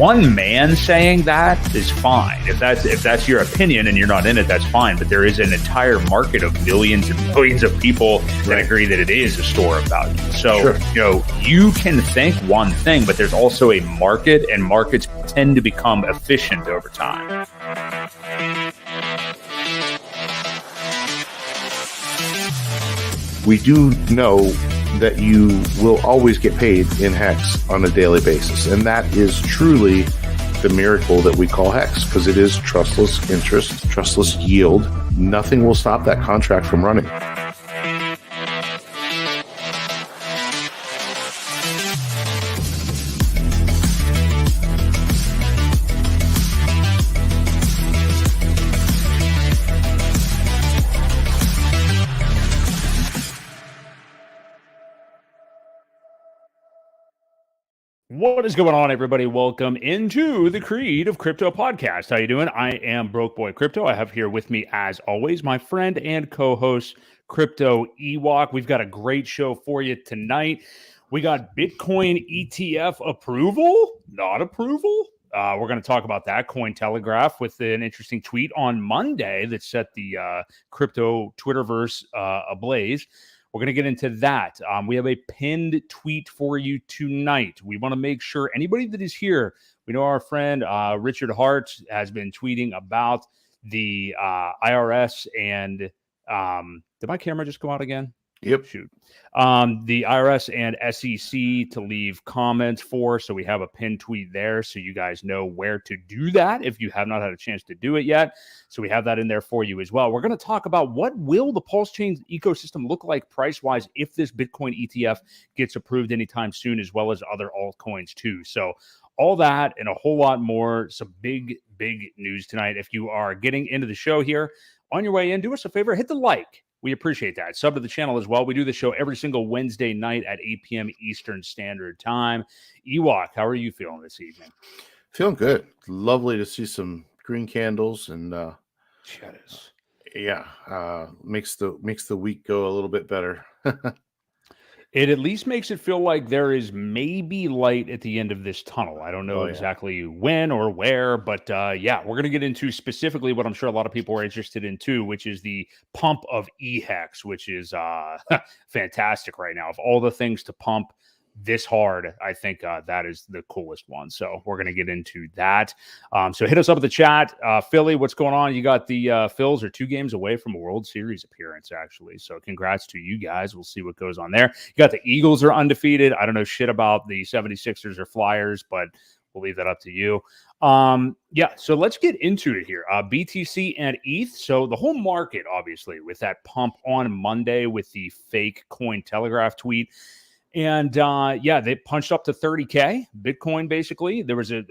one man saying that is fine. If that's your opinion and you're not in it, that's fine. But there is an entire market of millions and millions of people that agree that it is a store of value. So, you can think one thing, but there's also a market, and markets tend to become efficient over time. We do know that you will always get paid in Hex on a daily basis. And that is truly the miracle that we call Hex, because it is trustless interest, trustless yield. Nothing will stop that contract from running. What is going on, everybody? Welcome into the Creed of Crypto podcast. How you doing? I am Broke Boi Crypto. I have here with me, as always, my friend and co-host, Crypto Ewok. We've got a great show for you tonight. We got Bitcoin ETF approval, not approval. We're going to talk about that. Telegraph with an interesting tweet on Monday that set the crypto Twitterverse ablaze. We're going to get into that. We have a pinned tweet for you tonight. We want to make sure anybody that is here, we know our friend Richard Hart has been tweeting about the IRS and did my camera just go out again? Yep. Shoot. The IRS and SEC to leave comments for. So we have a pinned tweet there so you guys know where to do that if you have not had a chance to do it yet. So we have that in there for you as well. We're going to talk about what will the PulseChain ecosystem look like price-wise if this Bitcoin ETF gets approved anytime soon, as well as other altcoins too. So all that and a whole lot more. Some big news tonight. If you are getting into the show here on your way in, do us a favor, hit the like. We appreciate that. Sub to the channel as well. We do the show every single Wednesday night at 8 p.m. Eastern Standard Time. Ewok, how are you feeling this evening? Feeling good. Lovely to see some green candles, and makes the week go a little bit better. It at least makes it feel like there is maybe light at the end of this tunnel. I don't know exactly when or where, but we're going to get into specifically what I'm sure a lot of people are interested in too, which is the pump of EHEX, which is fantastic right now. Of all the things to pump this hard, I think that is the coolest one. So we're going to get into that. So hit us up at the chat. Philly, what's going on? You got the Phils are 2 games away from a World Series appearance, actually. So congrats to you guys. We'll see what goes on there. You got the Eagles are undefeated. I don't know shit about the 76ers or Flyers, but we'll leave that up to you. So let's get into it here. BTC and ETH. So the whole market, obviously, with that pump on Monday with the fake Telegraph tweet. And they punched up to 30K Bitcoin. Basically, there was a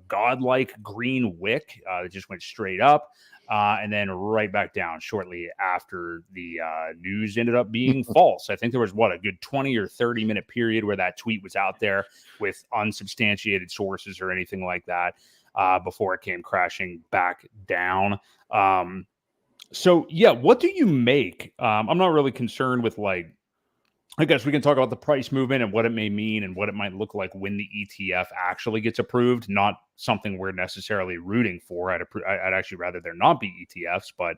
godlike green wick that just went straight up and then right back down shortly after the news ended up being false. I think there was a good 20 or 30 minute period where that tweet was out there with unsubstantiated sources or anything like that before it came crashing back down. What do you make? I'm not really concerned with I guess we can talk about the price movement and what it may mean and what it might look like when the ETF actually gets approved. Not something we're necessarily rooting for. I'd actually rather there not be ETFs, but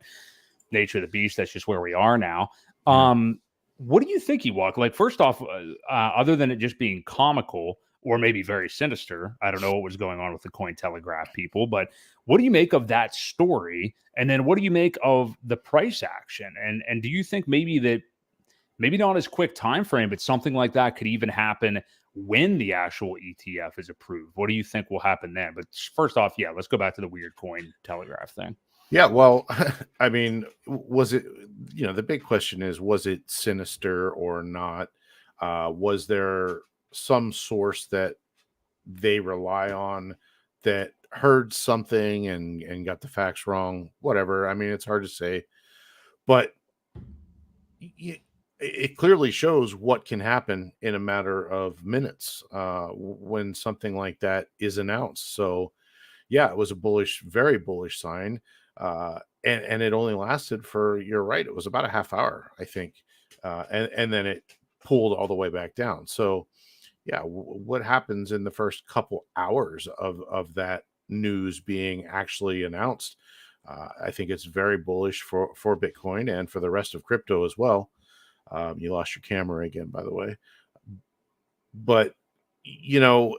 nature of the beast, that's just where we are now. What do you think, Ewok? First off, other than it just being comical or maybe very sinister, I don't know what was going on with the Telegraph people, but what do you make of that story? And then what do you make of the price action? And do you think maybe not as quick time frame, but something like that could even happen when the actual ETF is approved? What do you think will happen then? But first off, let's go back to the weird Telegraph thing. Yeah, well, I mean, was it, the big question is, was it sinister or not? Was there some source that they rely on that heard something and got the facts wrong? Whatever. I mean, it's hard to say, but it clearly shows what can happen in a matter of minutes when something like that is announced. So, it was a very bullish sign. And it only lasted for, you're right, it was about a half hour, I think. And then it pulled all the way back down. So, yeah, what happens in the first couple hours of that news being actually announced? I think it's very bullish for Bitcoin and for the rest of crypto as well. You lost your camera again, by the way, but you know,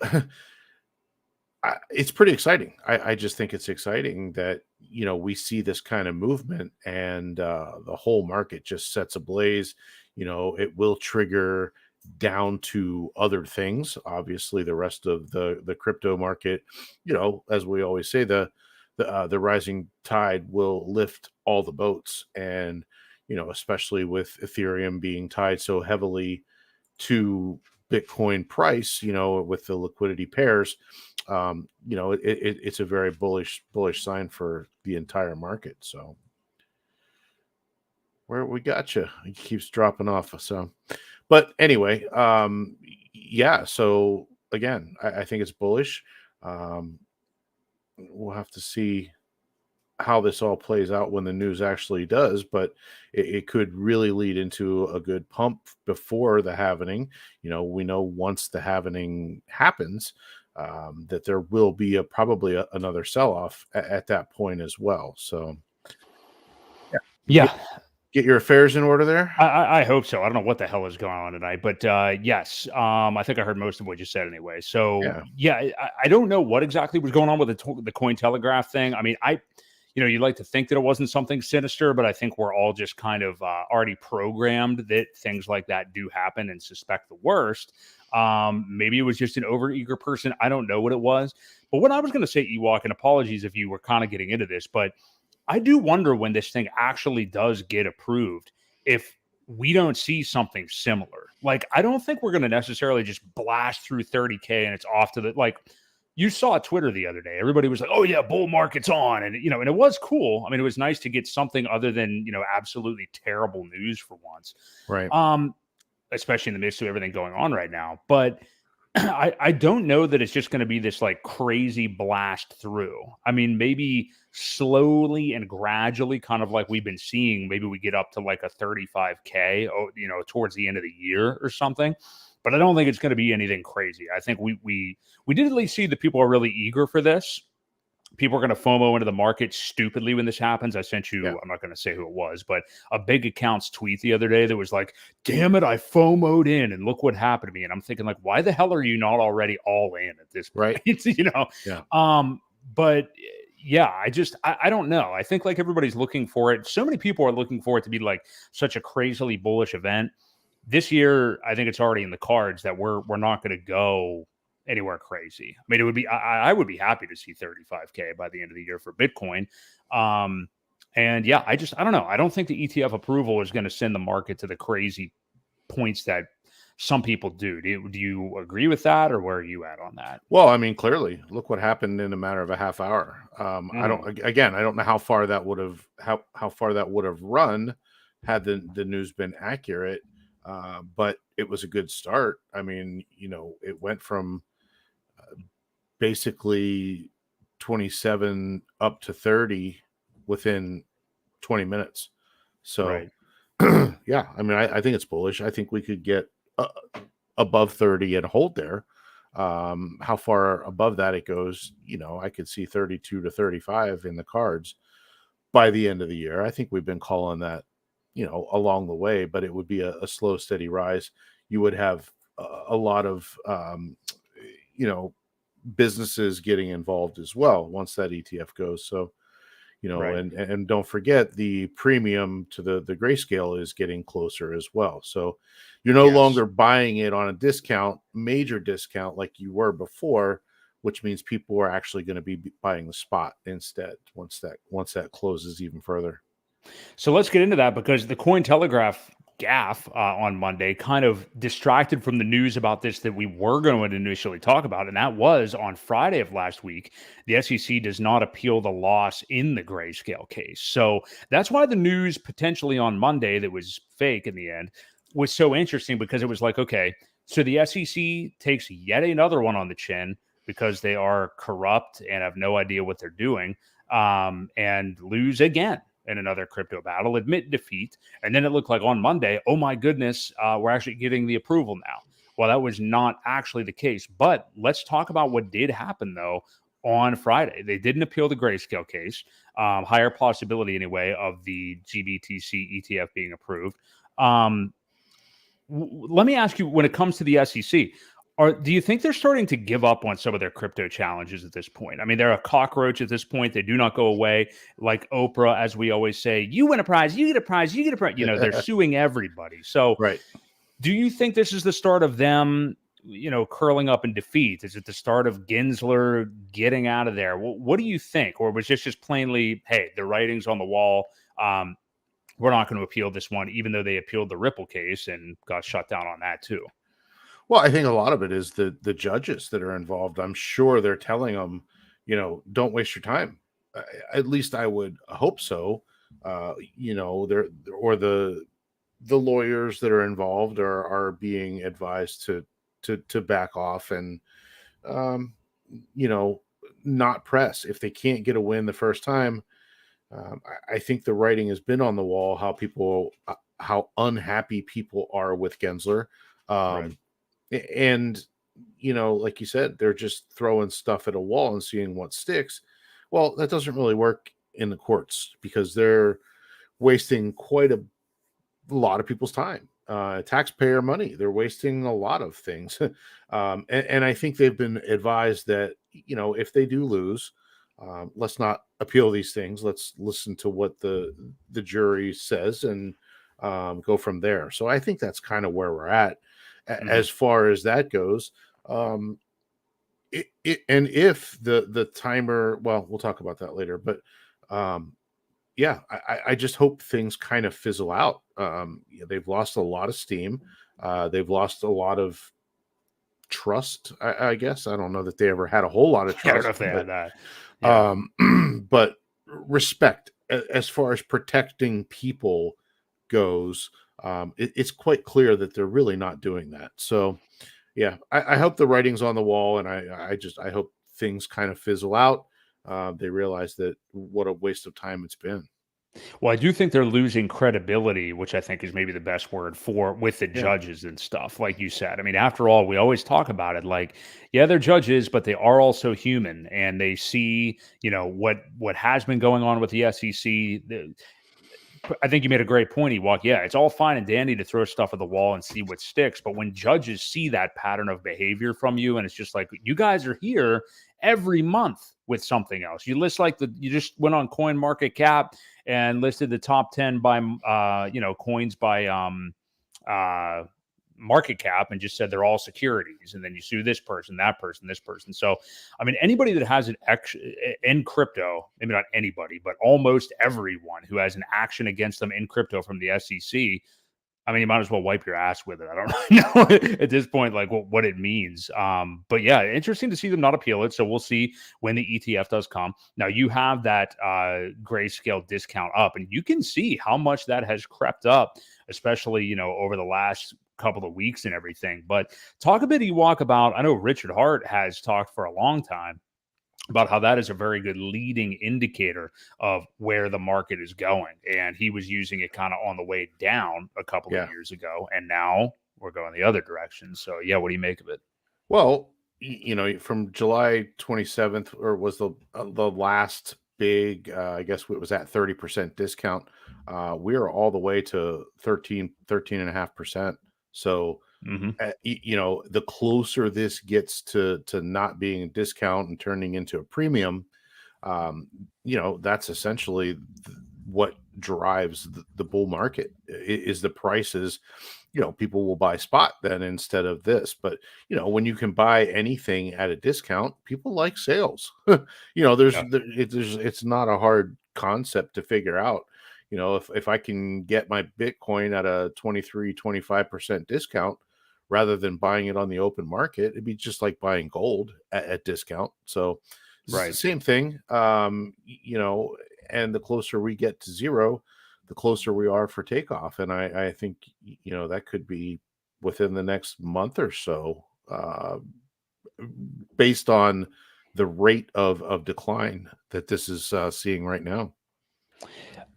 it's pretty exciting. I just think it's exciting that we see this kind of movement, and the whole market just sets ablaze. It will trigger down to other things. Obviously, the rest of the crypto market, as we always say, the rising tide will lift all the boats, and especially with Ethereum being tied so heavily to Bitcoin price, with the liquidity pairs, it's a very bullish sign for the entire market. So where we got you, it keeps dropping off. So, but anyway, yeah. So again, I think it's bullish. We'll have to see how this all plays out when the news actually does, but it could really lead into a good pump before the halvening. We know once the halvening happens, that there will be probably another sell-off at that point as well. So yeah. Get your affairs in order there. I hope so. I don't know what the hell is going on tonight, but yes, I think I heard most of what you said anyway. So yeah, I don't know what exactly was going on with the coin telegraph thing. I mean, you'd like to think that it wasn't something sinister, but I think we're all just kind of already programmed that things like that do happen and suspect the worst. Maybe it was just an overeager person. I don't know what it was. But what I was going to say, Ewok, and apologies if you were kind of getting into this, but I do wonder when this thing actually does get approved, if we don't see something similar. Like, I don't think we're going to necessarily just blast through 30K and it's off to the, like, you saw Twitter the other day. Everybody was like, oh yeah, bull market's on. And, and it was cool. I mean, it was nice to get something other than, absolutely terrible news for once. Right. Especially in the midst of everything going on right now. But I don't know that it's just going to be this like crazy blast through. I mean, maybe slowly and gradually, kind of like we've been seeing, maybe we get up to like a 35K, towards the end of the year or something. But I don't think it's going to be anything crazy. I think we did at least see that people are really eager for this. People are going to FOMO into the market stupidly when this happens. I sent you, I'm not going to say who it was, but a big account's tweet the other day that was like, damn it, I FOMO'd in and look what happened to me. And I'm thinking like, why the hell are you not already all in at this point? Right. But yeah, I don't know. I think like everybody's looking for it. So many people are looking for it to be like such a crazily bullish event. This year, I think it's already in the cards that we're not going to go anywhere crazy. I mean, it would be, I would be happy to see 35K by the end of the year for Bitcoin. And yeah, I don't know. I don't think the ETF approval is going to send the market to the crazy points that some people do. Do you agree with that, or where are you at on that? Well, I mean, clearly, look what happened in a matter of a half hour. I don't know how far that would have, how far that would have run had the news been accurate. But it was a good start. I mean, it went from basically 27 up to 30 within 20 minutes. So, yeah, I mean, I think it's bullish. I think we could get above 30 and hold there. How far above that it goes, I could see 32 to 35 in the cards by the end of the year. I think we've been calling that, along the way, but it would be a slow, steady rise. You would have a lot of, businesses getting involved as well once that ETF goes. So, and don't forget the premium to the grayscale is getting closer as well. So you're no longer buying it on a discount, major discount like you were before, which means people are actually going to be buying the spot instead once that closes even further. So let's get into that, because the Cointelegraph gaffe on Monday kind of distracted from the news about this that we were going to initially talk about, and that was on Friday of last week. The SEC does not appeal the loss in the grayscale case. So that's why the news potentially on Monday that was fake in the end was so interesting, because it was like, okay, so the SEC takes yet another one on the chin because they are corrupt and have no idea what they're doing, and lose again in another crypto battle, admit defeat. And then it looked like on Monday, oh my goodness, we're actually getting the approval now. Well, that was not actually the case. But let's talk about what did happen, though, on Friday. They didn't appeal the Grayscale case, higher possibility anyway of the GBTC ETF being approved. Let me ask you, when it comes to the SEC, do you think they're starting to give up on some of their crypto challenges at this point? I mean, they're a cockroach at this point. They do not go away. Like Oprah, as we always say, you win a prize, you get a prize, you get a prize. You know, they're suing everybody. So right. Do you think this is the start of them, curling up in defeat? Is it the start of Gensler getting out of there? What do you think? Or was this just plainly, hey, the writing's on the wall? We're not going to appeal this one, even though they appealed the Ripple case and got shut down on that too. Well, I think a lot of it is the judges that are involved. I'm sure they're telling them, don't waste your time. At least I would hope so. They're or the lawyers that are involved are being advised to back off and not press if they can't get a win the first time. I think the writing has been on the wall how unhappy people are with Gensler. Right. And, like you said, they're just throwing stuff at a wall and seeing what sticks. Well, that doesn't really work in the courts because they're wasting quite a lot of people's time, taxpayer money. They're wasting a lot of things. And I think they've been advised that, if they do lose, let's not appeal these things. Let's listen to what the jury says and go from there. So I think that's kind of where we're at. As far as that goes, and if the timer, well, we'll talk about that later, but yeah, I just hope things kind of fizzle out. They've lost a lot of steam. They've lost a lot of trust, I guess. I don't know that they ever had a whole lot of trust. I don't know if they had that. Yeah. But respect as far as protecting people goes, it's quite clear that they're really not doing that. So yeah, I hope the writing's on the wall, and I hope things kind of fizzle out. They realize that what a waste of time it's been. Well, I do think they're losing credibility, which I think is maybe the best word with the judges and stuff, like you said. I mean, after all, we always talk about it like, yeah, they're judges, but they are also human, and they see, what has been going on with the SEC. I think you made a great point, Ewok. Yeah, it's all fine and dandy to throw stuff at the wall and see what sticks. But when judges see that pattern of behavior from you, and it's just like, you guys are here every month with something else. You list you just went on Coin Market Cap and listed the top 10 by, coins by market cap and just said they're all securities. And then you sue this person, that person, this person. So, I mean, anybody that has an in crypto, maybe not anybody, but almost everyone who has an action against them in crypto from the SEC, I mean, you might as well wipe your ass with it. I don't know at this point, like what it means. But yeah, interesting to see them not appeal it. So we'll see when the ETF does come. Now you have that Grayscale discount up, and you can see how much that has crept up, especially, over the last couple of weeks and everything. But talk a bit, Ewok, about, I know Richard Hart has talked for a long time about how that is a very good leading indicator of where the market is going. And he was using it kind of on the way down a couple of years ago. And now we're going the other direction. So yeah, what do you make of it? Well, from July 27th, or was the last big, I guess it was at 30% discount. We are all the way to 13.5%. So, the closer this gets to not being a discount and turning into a premium, that's essentially what drives the bull market is the prices. People will buy spot then instead of this. But, when you can buy anything at a discount, people like sales. It's not a hard concept to figure out. If I can get my Bitcoin at a 25% discount rather than buying it on the open market, it'd be just like buying gold at discount. So it's the same thing, and the closer we get to zero, the closer we are for takeoff. And I think, that could be within the next month or so, based on the rate of decline that this is seeing right now.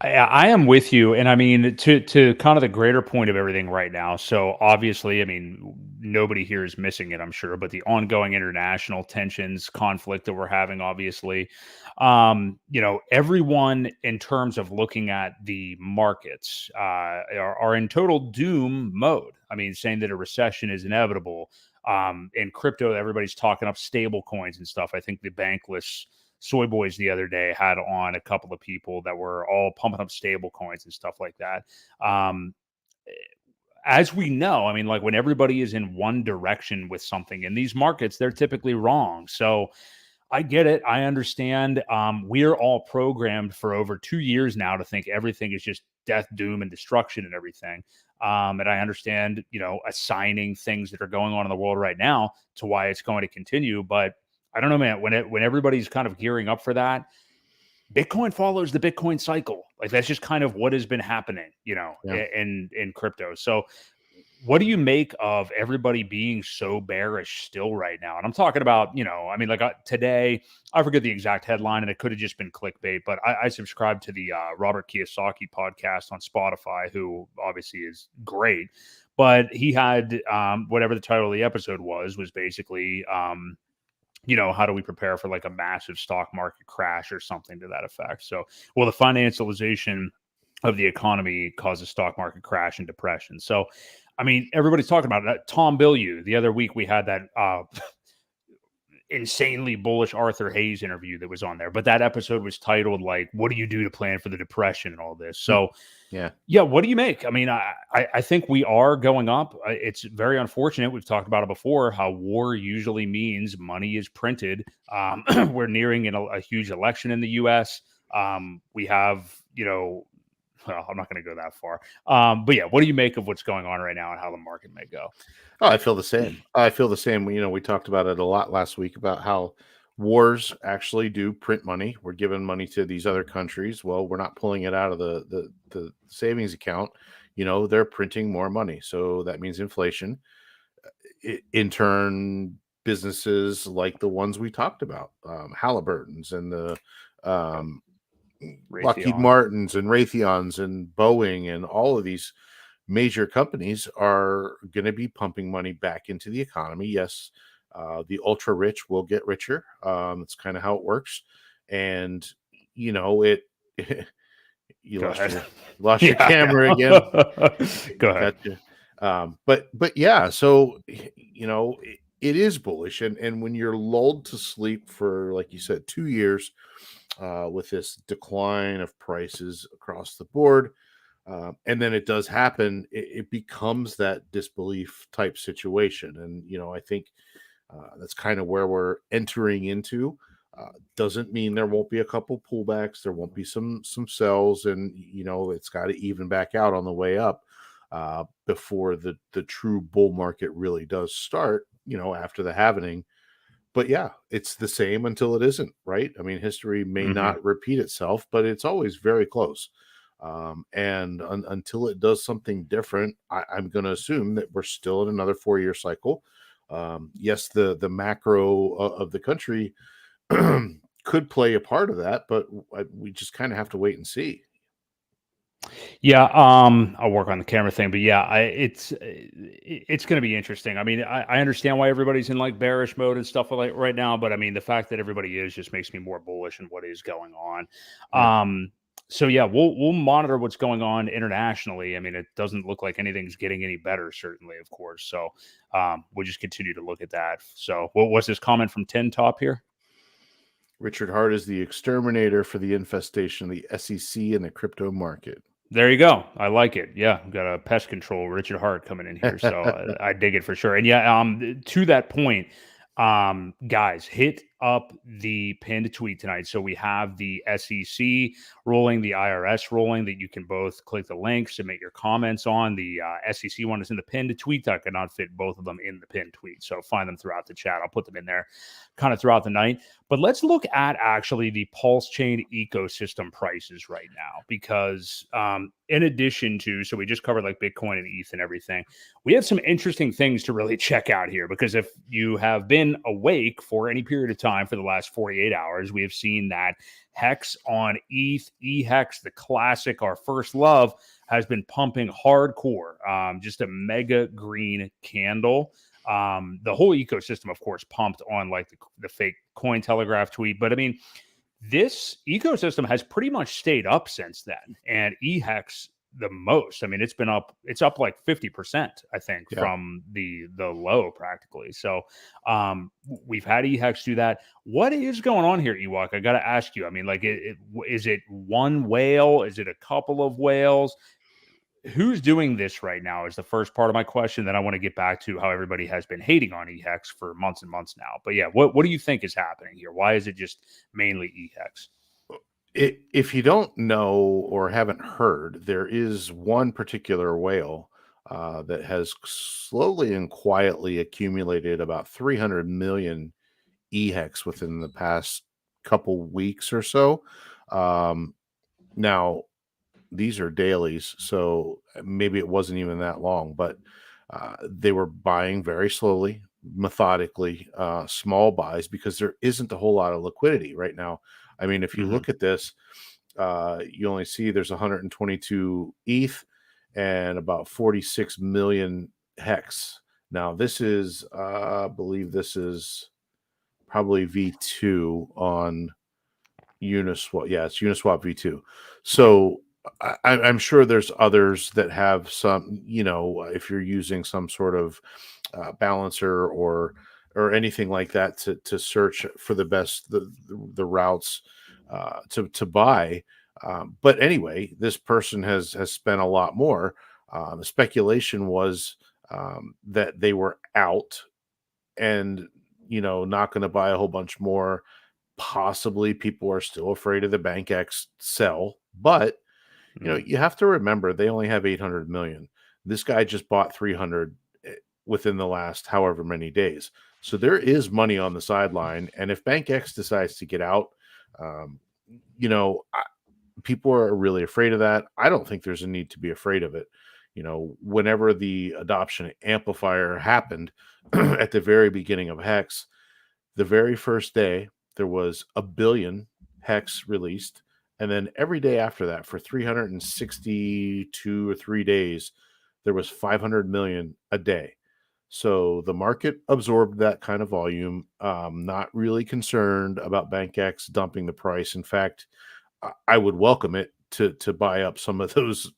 I am with you, and I mean to kind of the greater point of everything right now. So obviously, I mean nobody here is missing it, I'm sure, but the ongoing international tensions, conflict that we're having, obviously, everyone in terms of looking at the markets are in total doom mode. I mean, saying that a recession is inevitable. In crypto, everybody's talking up stable coins and stuff. I think the bankless Soy Boys the other day had on a couple of people that were all pumping up stable coins and stuff like that. Um, as we know, I mean, like when everybody is in one direction with something in these markets, they're typically wrong. So I get it. I understand. We're all programmed for over 2 years now to think everything is just death, doom, and destruction and everything. And I understand, assigning things that are going on in the world right now to why it's going to continue. But I don't know, man. When everybody's kind of gearing up for that, Bitcoin follows the Bitcoin cycle. Like that's just kind of what has been happening, Yeah. in crypto. So what do you make of everybody being so bearish still right now? And I'm talking about, I mean, like today, I forget the exact headline, and it could have just been clickbait, but I subscribe to the Robert Kiyosaki podcast on Spotify, who obviously is great. But he had whatever the title of the episode was basically, how do we prepare for like a massive stock market crash or something to that effect? So, will the financialization of the economy cause a stock market crash and depression? So, I mean, everybody's talking about it. Tom Bilyeu, the other week we had that insanely bullish Arthur Hayes interview that was on there, but that episode was titled like, "What do you do to plan for the depression?" and all this. So, yeah, what do you make? I mean, I think we are going up. It's very unfortunate. We've talked about it before, how war usually means money is printed. We're nearing a huge election in the U.S. We have, well, I'm not going to go that far. But yeah, what do you make of what's going on right now and how the market may go? Oh, I feel the same. I feel the same. We talked about it a lot last week about how wars actually do print money. We're giving money to these other countries. Well, we're not pulling it out of the savings account. They're printing more money. So that means inflation. In turn, businesses like the ones we talked about, Halliburton's and the Lockheed Martins and Raytheons and Boeing and all of these major companies are going to be pumping money back into the economy. Yes, the ultra rich will get richer. That's kind of how it works. And it you lost your camera again. Go ahead. But yeah, so it is bullish, and when you're lulled to sleep for, like you said, 2 years with this decline of prices across the board. And then it does happen, it becomes that disbelief type situation. And, I think that's kind of where we're entering into. Doesn't mean there won't be a couple pullbacks. There won't be some sells, and, it's got to even back out on the way up before the true bull market really does start, after the halvening. But yeah, it's the same until it isn't, right? I mean, history may not repeat itself, but it's always very close. And until it does something different, I'm going to assume that we're still in another 4-year cycle. Yes, the macro of the country could play a part of that, but we just kind of have to wait and see. Yeah, I'll work on the camera thing, but yeah, it's going to be interesting. I mean, I understand why everybody's in like bearish mode and stuff like right now, but I mean, the fact that everybody is just makes me more bullish in what is going on. Yeah. So yeah, we'll monitor what's going on internationally. I mean, it doesn't look like anything's getting any better, certainly, of course. So we'll just continue to look at that. So what was this comment from 10 Top here? Richard Hart is the exterminator for the infestation of the SEC and the crypto market. There you go. I like it. Yeah, we've got a pest control, Richard Hart, coming in here, so I dig it for sure. And yeah, to that point, guys, hit up the pinned tweet tonight. So we have the SEC ruling, the IRS ruling that you can both click the link, submit your comments on. The SEC one is in the pinned tweet. I could not fit both of them in the pinned tweet, so find them throughout the chat. I'll put them in there kind of throughout the night. But let's look at actually the PulseChain ecosystem prices right now, because in addition to, so we just covered like Bitcoin and ETH and everything, we have some interesting things to really check out here, because if you have been awake for any period of time, time for the last 48 hours, we have seen that Hex on ETH, EHEX, the classic, our first love, has been pumping hardcore. Just a mega green candle. The whole ecosystem, of course, pumped on like the fake coin Telegraph tweet. But I mean, this ecosystem has pretty much stayed up since then. And EHEX the most. I mean, it's up like 50%, I think, from the low practically. So we've had EHEX do that. What is going on here, Ewok? I got to ask you. I mean, like, is it one whale? Is it a couple of whales? Who's doing this right now is the first part of my question. Then I want to get back to how everybody has been hating on EHEX for months and months now. But yeah, what do you think is happening here? Why is it just mainly EHEX? If you don't know or haven't heard, there is one particular whale that has slowly and quietly accumulated about 300 million EHEX within the past couple weeks or so. Now, these are dailies, so maybe it wasn't even that long, but they were buying very slowly, methodically, small buys, because there isn't a whole lot of liquidity right now. I mean, if you look at this, you only see there's 122 ETH and about 46 million Hex. Now, this is, I believe this is probably V2 on Uniswap. Yeah, it's Uniswap V2. So I'm sure there's others that have some, if you're using some sort of balancer or anything like that to search for the best the routes to buy. But anyway, this person has spent a lot more. The speculation was that they were out and not going to buy a whole bunch more. Possibly people are still afraid of the BankX sell, but you have to remember they only have 800 million. This guy just bought 300 within the last however many days. So there is money on the sideline. And if BankX decides to get out, people are really afraid of that. I don't think there's a need to be afraid of it. Whenever the adoption amplifier happened at the very beginning of Hex, the very first day, there was 1 billion Hex released. And then every day after that, for 362 or 3 days, there was 500 million a day. So the market absorbed that kind of volume, not really concerned about BankX dumping the price. In fact, I would welcome it to buy up some of those,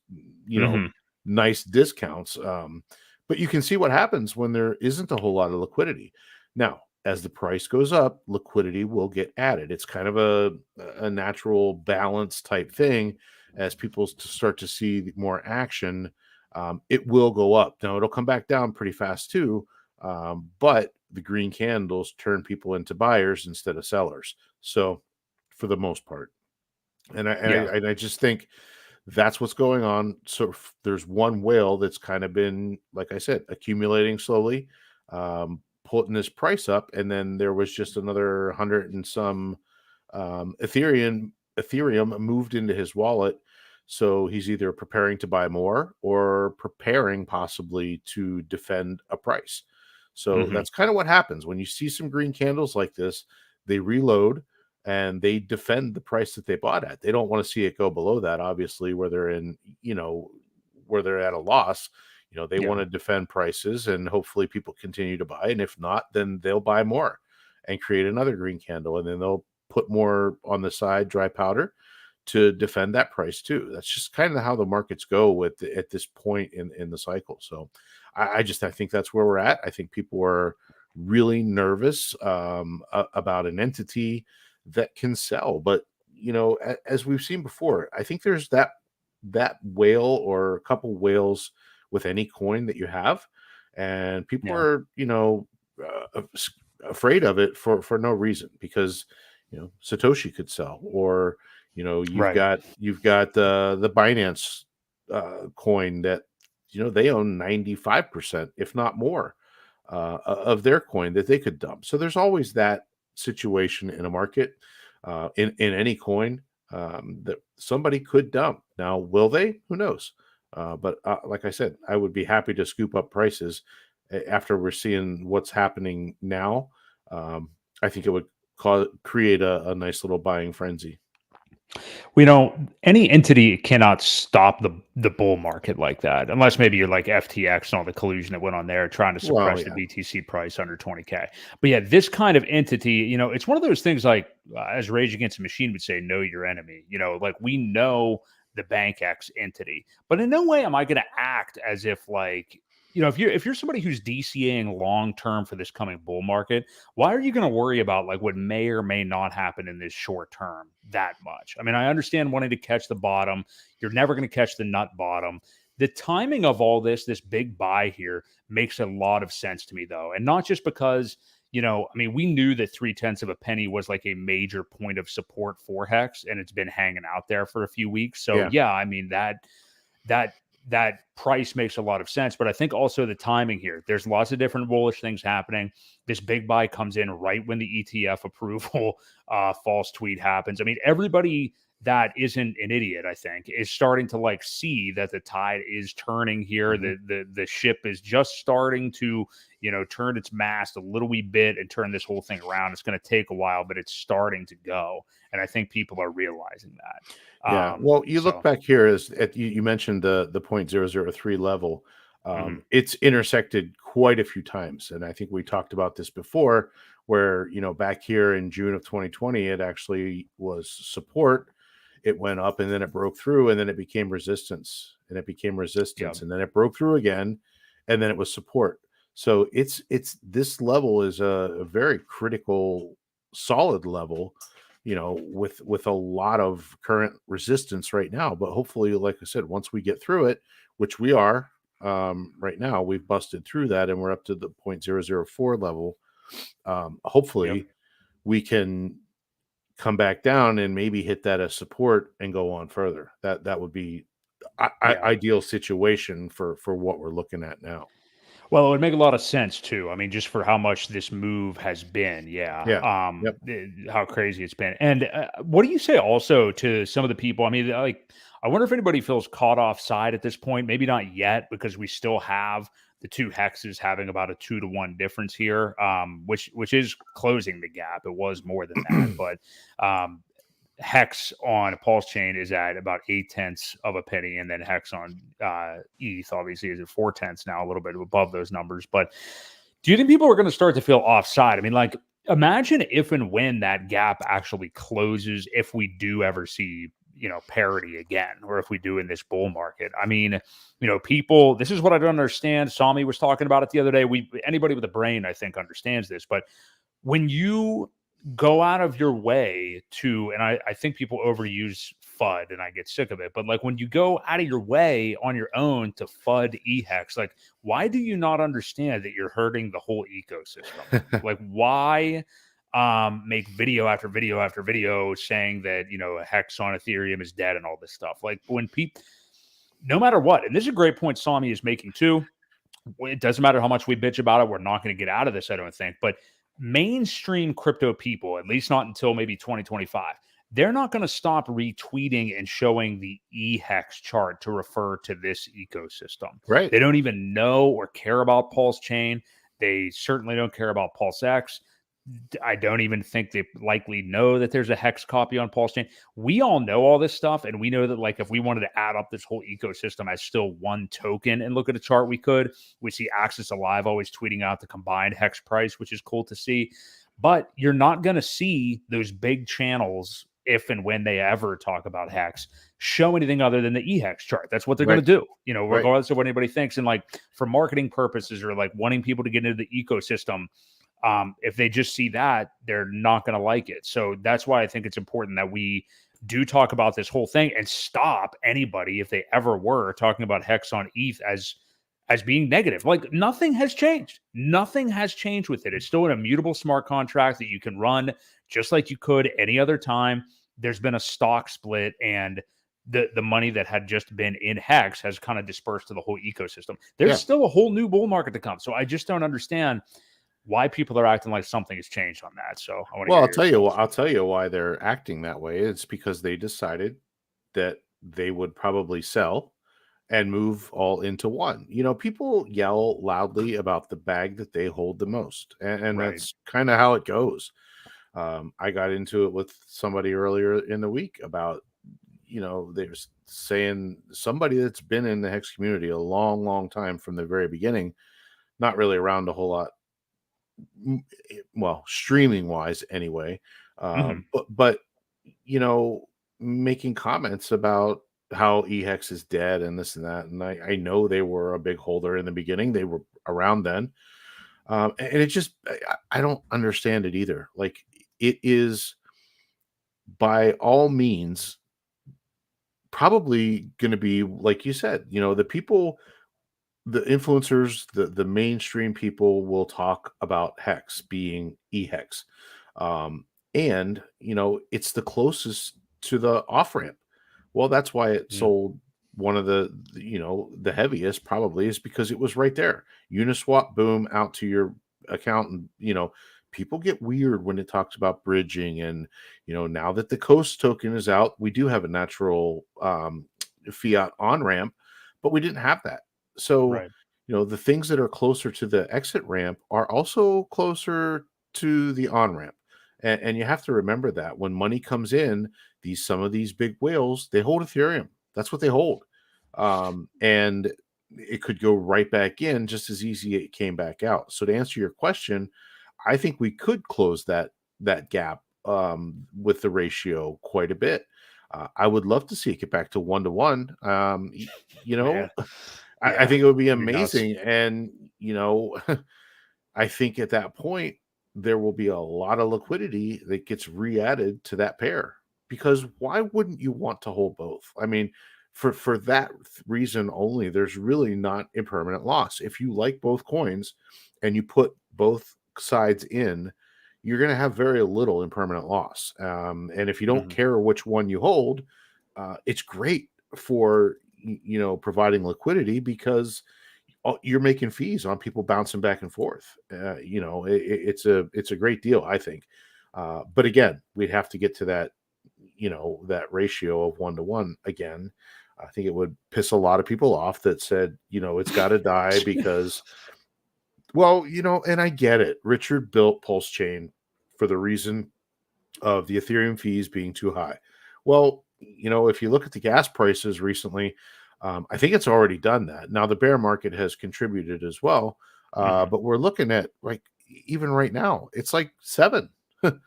nice discounts. But you can see what happens when there isn't a whole lot of liquidity. Now, as the price goes up, liquidity will get added. It's kind of a natural balance type thing. As people start to see more action, it will go up. Now, it'll come back down pretty fast too, but the green candles turn people into buyers instead of sellers. So, for the most part, and I just think that's what's going on. So there's one whale that's kind of been, like I said, accumulating slowly, putting this price up, and then there was just another 100 and some Ethereum moved into his wallet. So he's either preparing to buy more or preparing possibly to defend a price. So that's kind of what happens when you see some green candles like this. They reload and they defend the price that they bought at. They don't want to see it go below that, obviously, where they're in, where they're at a loss. They want to defend prices, and hopefully people continue to buy. And if not, then they'll buy more and create another green candle, and then they'll put more on the side, dry powder, to defend that price too. That's just kind of how the markets go at this point in the cycle. So I think that's where we're at. I think people are really nervous about an entity that can sell. But as we've seen before, I think there's that whale or a couple whales with any coin that you have, and people are afraid of it for no reason, because Satoshi could sell, or you've got the Binance coin that they own 95%, if not more, of their coin that they could dump. So there's always that situation in a market, in any coin, that somebody could dump. Now, will they? Who knows? But like I said, I would be happy to scoop up prices after we're seeing what's happening now. I think it would create a nice little buying frenzy. We don't. Any entity cannot stop the bull market like that, unless maybe you're like FTX and all the collusion that went on there, trying to Well, suppress the yeah, BTC price under 20K. But yeah, this kind of entity, it's one of those things like as Rage Against the Machine would say, know your enemy. Like we know the Bank X entity, but in no way am I going to act as if like. If you're somebody who's DCAing long term for this coming bull market, why are you going to worry about like what may or may not happen in this short term that much? I mean, I understand wanting to catch the bottom. You're never going to catch the nut bottom. The timing of all this big buy here makes a lot of sense to me, though. And not just because, I mean, we knew that 0.3 of a penny was like a major point of support for Hex, and it's been hanging out there for a few weeks. So, yeah I mean, that price makes a lot of sense. But I think also the timing here, there's lots of different bullish things happening. This big buy comes in right when the ETF approval false tweet happens. I mean, everybody that isn't an idiot, I think, is starting to like see that the tide is turning here. The ship is just starting to, turn its mast a little wee bit and turn this whole thing around. It's going to take a while, but it's starting to go. And I think people are realizing that. Yeah. Well, you look back here you mentioned the 0.003 level. It's intersected quite a few times. And I think we talked about this before where, back here in June of 2020, it actually was support. It went up and then it broke through and then it became resistance and it became resistance and then it broke through again and then it was support. So it's this level is a very critical, solid level, with a lot of current resistance right now. But hopefully, like I said, once we get through it, which we are right now, we've busted through that and we're up to the 0.004 level. Hopefully we can come back down and maybe hit that as support and go on further. That would be ideal situation for what we're looking at now. Well, it would make a lot of sense too. I mean, just for how much this move has been, how crazy it's been. And what do you say also to some of the people? I mean, like, I wonder if anybody feels caught offside at this point. Maybe not yet, because we still have the two hexes having about a 2-to-1 difference here, which is closing the gap. It was more than that, but Hex on PulseChain is at about 0.8 of a penny, and then Hex on ETH obviously is at 0.4 now, a little bit above those numbers. But do you think people are going to start to feel offside? I mean, like, imagine if and when that gap actually closes, if we do ever see parity again, or if we do in this bull market. I mean, people, this is what I don't understand. Sami was talking about it the other day. Anybody with a brain, I think, understands this, but when you go out of your way to, and I think people overuse FUD and I get sick of it, but like when you go out of your way on your own to FUD EHEX, like, why do you not understand that you're hurting the whole ecosystem? Like, why make video after video after video saying that, a hex on Ethereum is dead and all this stuff? Like, when people, no matter what, and this is a great point Sami is making too, it doesn't matter how much we bitch about it, we're not going to get out of this, I don't think, but mainstream crypto people, at least not until maybe 2025, they're not going to stop retweeting and showing the EHEX chart to refer to this ecosystem. Right. They don't even know or care about PulseChain. They certainly don't care about PulseX. I don't even think they likely know that there's a hex copy on PulseChain. We all know all this stuff, and we know that, like, if we wanted to add up this whole ecosystem as still one token and look at a chart, we could. We see Axis Alive always tweeting out the combined hex price, which is cool to see. But you're not going to see those big channels, if and when they ever talk about hex, show anything other than the EHEX chart. That's what they're going to do, regardless of what anybody thinks. And like, for marketing purposes or like wanting people to get into the ecosystem, if they just see that, they're not going to like it. So that's why I think it's important that we do talk about this whole thing and stop anybody, if they ever were talking about hex on ETH as being negative. Like, nothing has changed. Nothing has changed with it. It's still an immutable smart contract that you can run just like you could any other time. There's been a stock split, and the money that had just been in hex has kind of dispersed to the whole ecosystem. There's still a whole new bull market to come. So I just don't understand why people are acting like something has changed on that. So I'll tell you why they're acting that way. It's because they decided that they would probably sell and move all into one. People yell loudly about the bag that they hold the most, and that's kind of how it goes. I got into it with somebody earlier in the week about, they were saying somebody that's been in the Hex community a long, long time from the very beginning, not really around a whole lot, well, streaming wise anyway. But making comments about how eHex is dead and this and that. And I know they were a big holder in the beginning. They were around then. And it just, I don't understand it either. Like, it is by all means probably going to be, like you said, the people, the influencers, the mainstream people will talk about Hex being eHex. And, it's the closest to the off ramp. Well, that's why it sold one of the heaviest probably is because it was right there. Uniswap, boom, out to your account. And, people get weird when it talks about bridging. And, now that the Coast token is out, we do have a natural fiat on ramp, but we didn't have that. So, Right. the things that are closer to the exit ramp are also closer to the on ramp. And you have to remember that when money comes in, some of these big whales, they hold Ethereum. That's what they hold. And it could go right back in just as easy it came back out. So to answer your question, I think we could close that gap with the ratio quite a bit. I would love to see it get back to 1-to-1. Yeah. I think it would be That'd be nuts. amazing. And, I think at that point, there will be a lot of liquidity that gets re-added to that pair, because why wouldn't you want to hold both? I mean, for that reason only, there's really not impermanent loss. If you like both coins and you put both sides in, you're going to have very little impermanent loss. And if you don't care which one you hold, it's great for providing liquidity, because you're making fees on people bouncing back and forth. It's a great deal, I think. But again, we'd have to get to that, that ratio of 1-to-1 again. I think it would piss a lot of people off that said, it's got to die because, well, and I get it. Richard built PulseChain for the reason of the Ethereum fees being too high. Well, if you look at the gas prices recently, I think it's already done that. Now the bear market has contributed as well, but we're looking at, like, even right now, it's like 7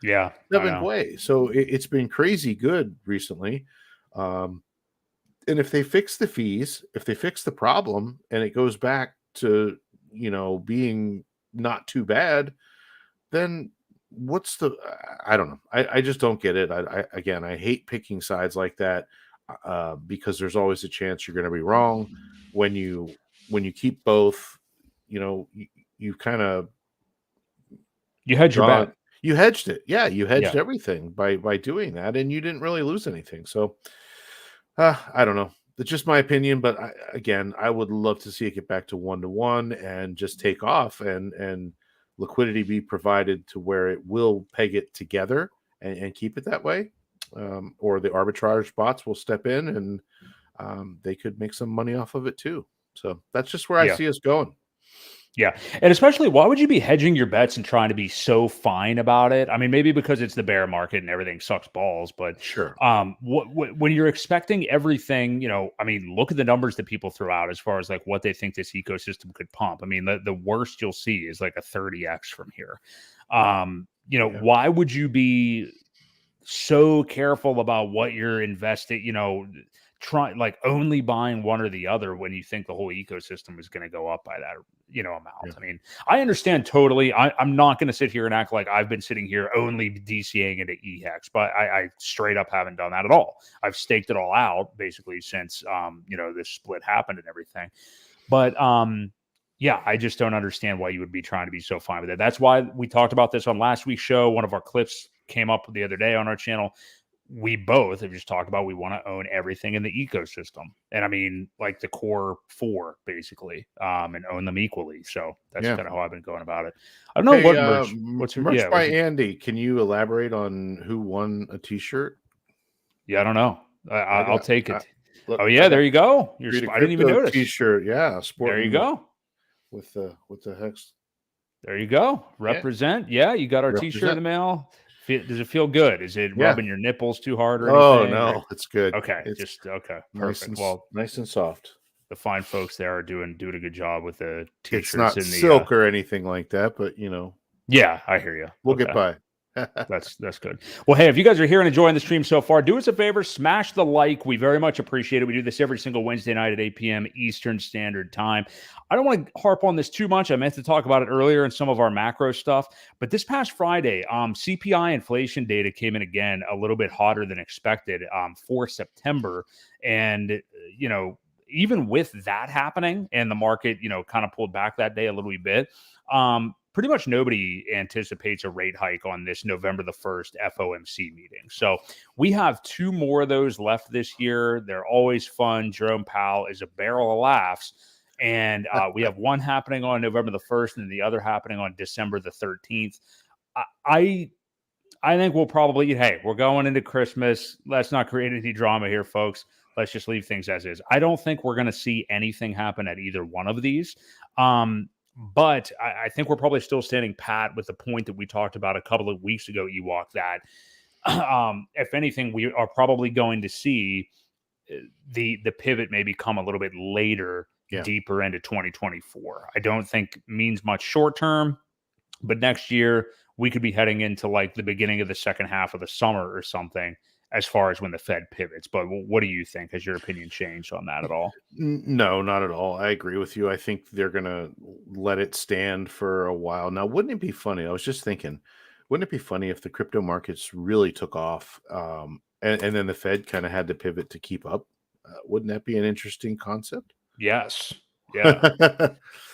Yeah, I know. Boi. So it's been crazy good recently. And if they fix the fees, if they fix the problem, and it goes back to being not too bad, then what's the? I don't know. I just don't get it. Again, I hate picking sides like that, because there's always a chance you're going to be wrong. When you keep both, you kind of You hedge your bet. you hedged it. Yeah, you hedged everything by doing that, and you didn't really lose anything. So I don't know. It's just my opinion, but I would love to see it get back to 1-to-1 and just take off, and liquidity be provided to where it will peg it together and keep it that way. Or the arbitrage bots will step in, and they could make some money off of it too. So that's just where I see us going. Yeah. And especially, why would you be hedging your bets and trying to be so fine about it? I mean, maybe because it's the bear market and everything sucks balls, but sure. When you're expecting everything, I mean, look at the numbers that people throw out as far as like what they think this ecosystem could pump. I mean, the worst you'll see is like a 30x from here. Why would you be so careful about what you're investing, try like only buying one or the other when you think the whole ecosystem is going to go up by that, amount? I mean, I understand totally. I'm not going to sit here and act like I've been sitting here only DCAing into eHex, but I straight up haven't done that at all. I've staked it all out basically since, this split happened and everything. But, yeah, I just don't understand why you would be trying to be so fine with it. That's why we talked about this on last week's show. One of our clips came up the other day on our channel. We both have just talked about we want to own everything in the ecosystem. And I mean, like the core 4, basically, and own them equally. So that's kind of how I've been going about it. I don't know what merch. What's merch by Andy? Can you elaborate on who won a t-shirt? Yeah, I don't know. I'll take it. There you go. I didn't even notice. T-shirt. Yeah. There you go. With the hex. There you go. Represent. Yeah, you got our t-shirt in the mail. Does it feel good? Is it Yeah. rubbing your nipples too hard or Oh anything? no, it's good. Okay, It's just okay, nice perfect. Well, nice and soft. the fine folks there are doing a good job with the It's t-shirts not and the silk or anything like that, but yeah, I hear you. we'll get Okay. by. That's good. Well, hey, if you guys are here and enjoying the stream so far, do us a favor, smash the like. We very much appreciate it. We do this every single Wednesday night at 8 p.m. Eastern Standard Time. I don't want to harp on this too much. I meant to talk about it earlier in some of our macro stuff, but this past Friday, CPI inflation data came in again a little bit hotter than expected for September, and even with that happening and the market, kind of pulled back that day a little bit. Pretty much nobody anticipates a rate hike on this November the 1st FOMC meeting. So we have 2 more of those left this year. They're always fun. Jerome Powell is a barrel of laughs. And we have one happening on November the 1st and the other happening on December the 13th. I think we'll probably, hey, we're going into Christmas. Let's not create any drama here, folks. Let's just leave things as is. I don't think we're going to see anything happen at either one of these. But I think we're probably still standing pat with the point that we talked about a couple of weeks ago, Ewok, that if anything, we are probably going to see the pivot maybe come a little bit later, deeper into 2024. I don't think means much short term, but next year we could be heading into like the beginning of the second half of the summer or something, as far as when the Fed pivots. But what do you think? Has your opinion changed on that at all? No, not at all. I agree with you. I think they're going to let it stand for a while. Now, wouldn't it be funny? I was just thinking, wouldn't it be funny if the crypto markets really took off and then the Fed kind of had to pivot to keep up? Wouldn't that be an interesting concept? Yes. Yeah.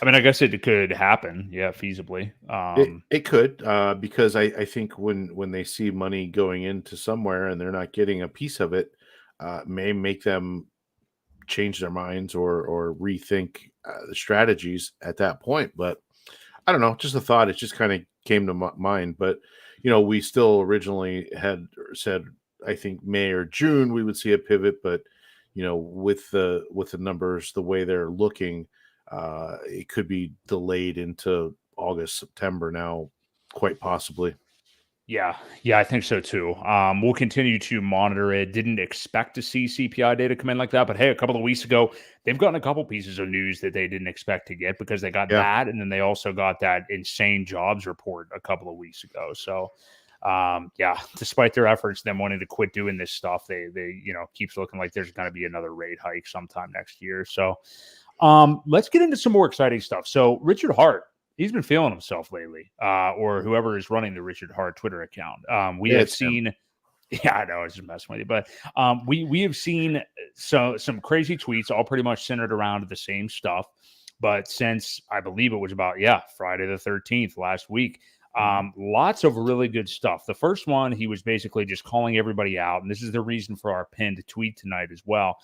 I mean, I guess it could happen. Yeah, feasibly. It could, because I think when they see money going into somewhere and they're not getting a piece of it, may make them change their minds or rethink the strategies at that point. But I don't know, just a thought. It just kind of came to mind. But we still originally had said, I think May or June we would see a pivot, but with the numbers the way they're looking, it could be delayed into August, September now, quite possibly. Yeah, I think so too. We'll continue to monitor it. Didn't expect to see CPI data come in like that, but hey, a couple of weeks ago, they've gotten a couple pieces of news that they didn't expect to get, because they got that, and then they also got that insane jobs report a couple of weeks ago. So, despite their efforts, them wanting to quit doing this stuff, they keeps looking like there's going to be another rate hike sometime next year. So, let's get into some more exciting stuff. So, Richard Hart, he's been feeling himself lately, or whoever is running the Richard Hart Twitter account. We have seen, yeah, I know, I was just messing with you, but we have seen some crazy tweets, all pretty much centered around the same stuff. But since I believe it was about Friday the 13th last week, lots of really good stuff. The first one, he was basically just calling everybody out, and this is the reason for our pinned tweet tonight as well.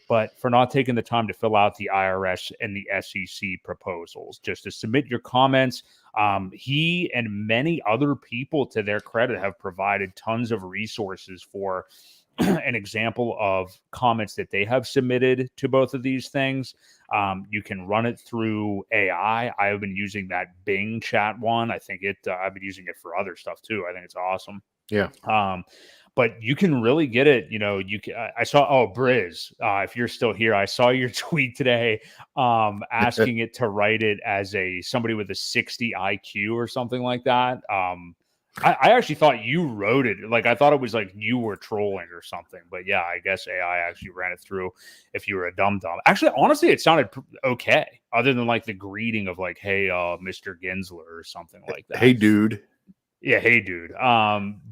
But for not taking the time to fill out the IRS and the SEC proposals, just to submit your comments. He and many other people, to their credit, have provided tons of resources for an example of comments that they have submitted to both of these things. You can run it through AI. I have been using that Bing chat one. I think I've been using it for other stuff too. I think it's awesome. Yeah. But you can really get it. I saw, Briz, if you're still here, I saw your tweet today asking it to write it as somebody with a 60 IQ or something like that. I actually thought you wrote it. Like, I thought it was like you were trolling or something. But yeah, I guess AI actually ran it through if you were a dum-dum. Actually, honestly, it sounded okay, other than like the greeting of like, hey, Mr. Gensler or something like that. Hey, dude. Yeah, hey, dude.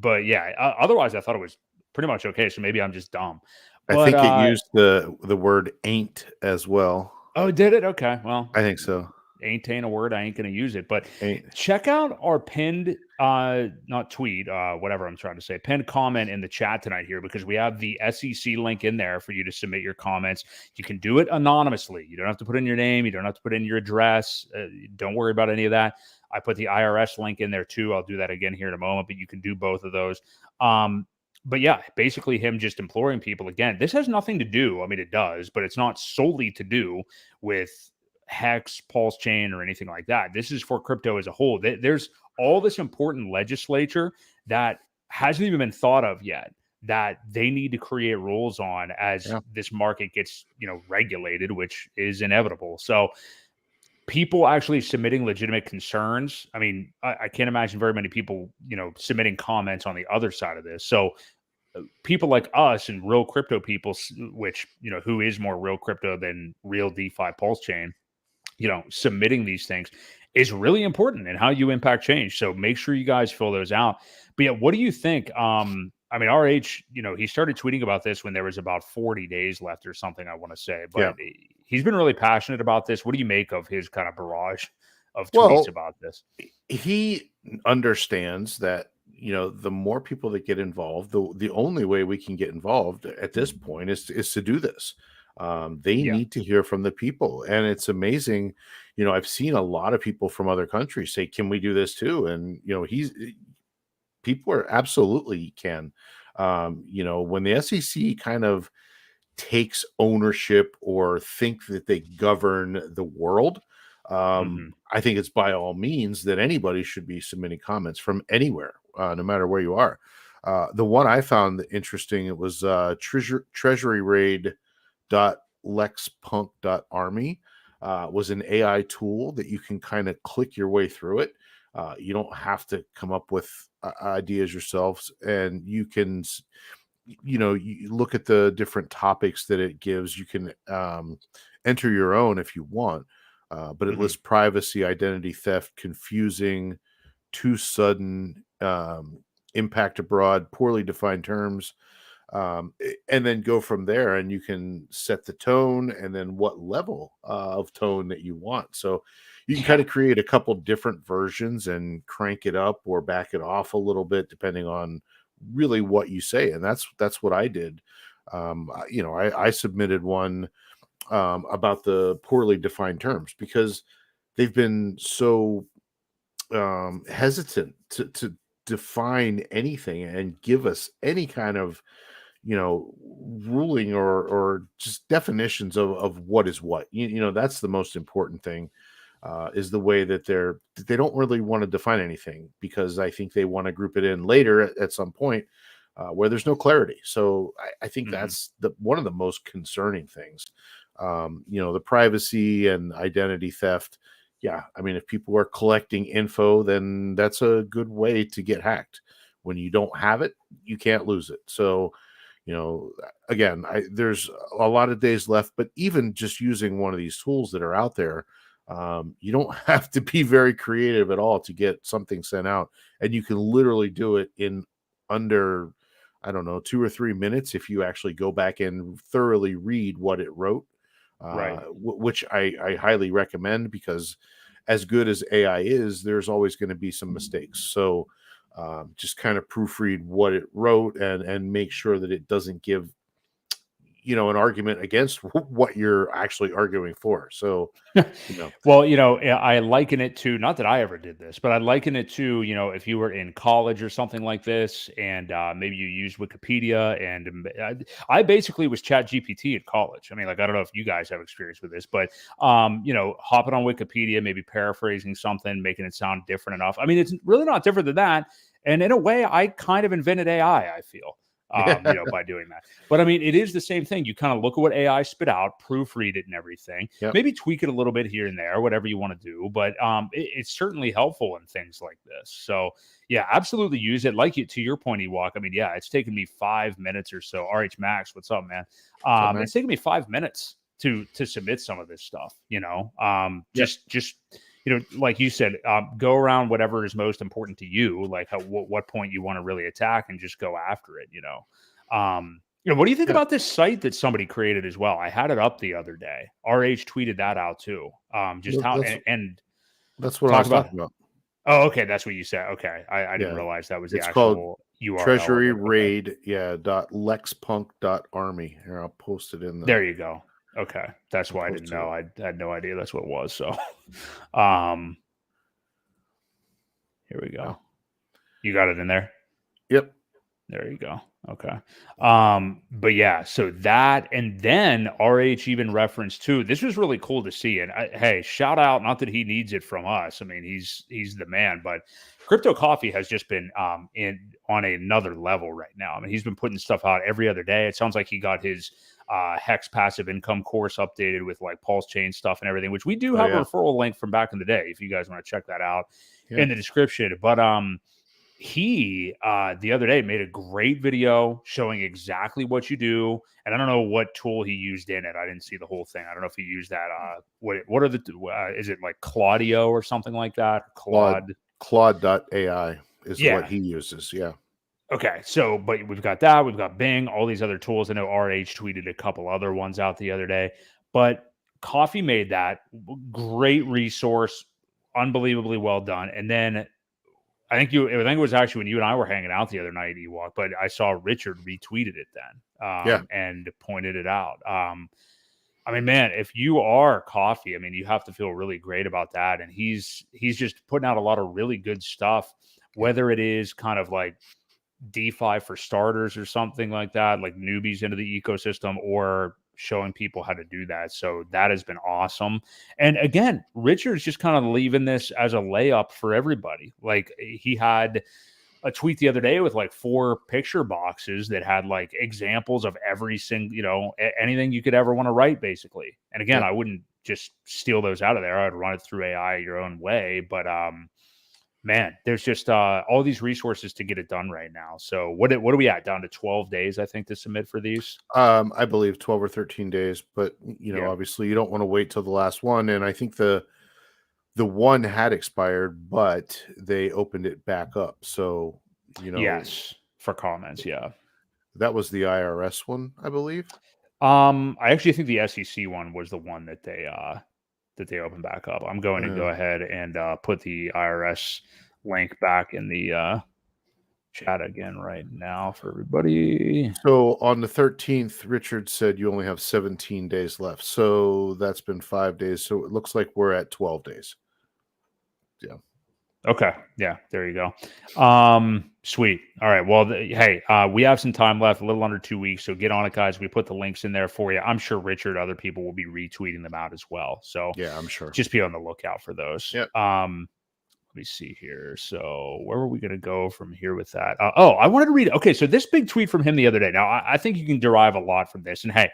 But yeah, otherwise I thought it was pretty much okay. So maybe I'm just dumb. I think it used the word ain't as well. Oh, did it? Okay. Well, I think so. Ain't a word. I ain't going to use it. But ain't. Check out our pinned, not tweet, whatever I'm trying to say, pinned comment in the chat tonight here, because we have the SEC link in there for you to submit your comments. You can do it anonymously. You don't have to put in your name. You don't have to put in your address. Don't worry about any of that. I put the IRS link in there too. I'll do that again here in a moment, but you can do both of those. But yeah, basically him just imploring people again. This has nothing to do. I mean, it does, but it's not solely to do with Hex, PulseChain, or anything like that. This is for crypto as a whole. There's all this important legislature that hasn't even been thought of yet, that they need to create rules on as this market gets, regulated, which is inevitable. So people actually submitting legitimate concerns. I mean, I can't imagine very many people, submitting comments on the other side of this. So people like us and real crypto people, which, who is more real crypto than real DeFi PulseChain, submitting these things is really important in how you impact change. So make sure you guys fill those out. But yeah, what do you think? I mean, RH, he started tweeting about this when there was about 40 days left or something, I want to say, but he's been really passionate about this. What do you make of his kind of barrage of tweets about this? He understands that, the more people that get involved, the only way we can get involved at this point is to do this. They need to hear from the people. And it's amazing. I've seen a lot of people from other countries say, can we do this too? And, people are absolutely can. When the SEC kind of takes ownership or think that they govern the world, I think it's by all means that anybody should be submitting comments from anywhere, no matter where you are. The one I found interesting, it was treasury raid .lexpunk.army was an AI tool that you can kind of click your way through it. You don't have to come up with ideas yourselves, and you can, you look at the different topics that it gives. You can enter your own if you want, but it lists privacy, identity theft, confusing, too sudden, impact abroad, poorly defined terms, and then go from there. And you can set the tone and then what level of tone that you want. So you can kind of create a couple different versions and crank it up or back it off a little bit, depending on really what you say. And that's what I did. I submitted one about the poorly defined terms because they've been so hesitant to define anything and give us any kind of ruling or just definitions of what is what. That's the most important thing, is the way that they don't really want to define anything, because I think they want to group it in later at some point where there's no clarity. So I think that's one of the most concerning things. The privacy and identity theft. Yeah, I mean, if people are collecting info, then that's a good way to get hacked. When you don't have it, you can't lose it. So, again, there's a lot of days left, but even just using one of these tools that are out there, you don't have to be very creative at all to get something sent out. And you can literally do it in under, I don't know, 2 or 3 minutes if you actually go back and thoroughly read what it wrote. Which I highly recommend, because as good as AI is, there's always going to be some mistakes. So just kind of proofread what it wrote and make sure that it doesn't give an argument against what you're actually arguing for. So well, I liken it to, not that I ever did this, but I liken it to, if you were in college or something like this, and maybe you used Wikipedia, and I basically was Chat GPT at college. I mean, like, I don't know if you guys have experience with this, but hopping on Wikipedia, maybe paraphrasing something, making it sound different enough. I mean, it's really not different than that. And in a way, I kind of invented AI, I feel. By doing that. But I mean, it is the same thing. You kind of look at what AI spit out, proofread it and everything, maybe tweak it a little bit here and there, whatever you want to do. But it's certainly helpful in things like this. So yeah, absolutely use it. To your point, Ewok. I mean, yeah, it's taken me 5 minutes or so. RH Max, what's up, man? It's taken me 5 minutes to submit some of this stuff, just like you said, go around whatever is most important to you, like what point you want to really attack, and just go after it. What do you think about this site that somebody created as well? I had it up the other day. RH tweeted that out too. Just how and that's what I was talking about. Oh, okay, that's what you said. Okay, I didn't realize that was the actual URL. Treasury raid, .lexpunk.army. Here, I'll post it in there. You go. Okay, that's why I didn't know. I had no idea that's what it was. So, here we go. You got it in there? Yep. There you go. Okay. But yeah, so that, and then RH even referenced too. This was really cool to see. And hey, shout out, not that he needs it from us. I mean, he's the man, but Crypto Coffee has just been in on another level right now. I mean, he's been putting stuff out every other day. It sounds like he got his Hex passive income course updated with like PulseChain stuff and everything, which we do have a referral link from back in the day if you guys want to check that out in the description. But he the other day made a great video showing exactly what you do, and I don't know what tool he used in it. I didn't see the whole thing. I don't know if he used that what are the is it like Claudio or something like that? Claude.ai is what he uses. Yeah. Okay, so but we've got that, we've got Bing, all these other tools. I know RH tweeted a couple other ones out the other day, but Coffee made that great resource, unbelievably well done. And then I think it was actually when you and I were hanging out the other night, Ewok, but I saw Richard retweeted it then and pointed it out. I mean, man, if you are Coffee, I mean, you have to feel really great about that. And he's just putting out a lot of really good stuff, whether it is kind of like DeFi for starters or something like that, like newbies into the ecosystem, or showing people how to do that. So that has been awesome. And again, Richard's just kind of leaving this as a layup for everybody. Like he had a tweet the other day with like 4 picture boxes that had like examples of every single, anything you could ever want to write, basically. And again, I wouldn't just steal those out of there. I'd run it through AI your own way. But man, there's just all these resources to get it done right now. So what are we at? Down to 12 days, I think, to submit for these? I believe 12 or 13 days. But, obviously you don't want to wait till the last one. And I think the one had expired, but they opened it back up. So, Yes, for comments. Yeah. That was the IRS one, I believe. I actually think the SEC one was the one that they open back up. I'm going to go ahead and put the IRS link back in the chat again right now for everybody. So on the 13th, Richard said you only have 17 days left. So that's been 5 days. So it looks like we're at 12 days. Yeah. Okay. Yeah, there you go. Sweet. All right. Well, hey, we have some time left, a little under 2 weeks. So get on it, guys. We put the links in there for you. I'm sure Richard, other people will be retweeting them out as well. So yeah, I'm sure. Just be on the lookout for those. Yep. Let me see here. So where were we going to go from here with that? I wanted to read. Okay. So this big tweet from him the other day. Now, I think you can derive a lot from this. And hey,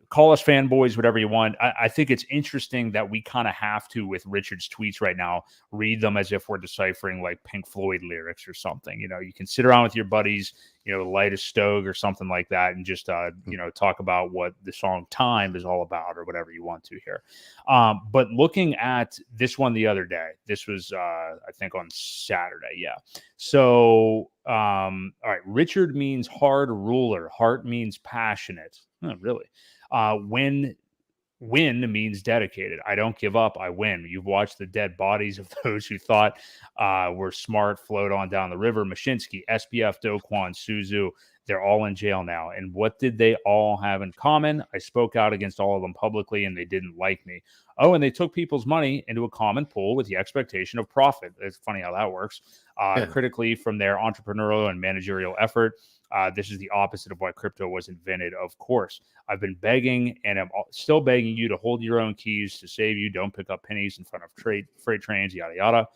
call us fanboys, whatever you want. I think it's interesting that we kind of have to, with Richard's tweets right now, read them as if we're deciphering like Pink Floyd lyrics or something. You can sit around with your buddies, light a stove or something like that, and just, talk about what the song Time is all about or whatever you want to here. But looking at this one the other day, this was, I think on Saturday. Yeah. So, all right. Richard means hard ruler. Heart means passionate. Really? Win means dedicated. I don't give up. I win. You've watched the dead bodies of those who thought were smart float on down the river. Mashinsky, SPF, Do Kwon, Suzu. They're all in jail now. And what did they all have in common? I spoke out against all of them publicly, and they didn't like me. Oh, and they took people's money into a common pool with the expectation of profit. It's funny how that works. Critically from their entrepreneurial and managerial effort. This is the opposite of why crypto was invented, of course. I've been begging, and I'm still begging you to hold your own keys to save you. Don't pick up pennies in front of freight trains, yada, yada.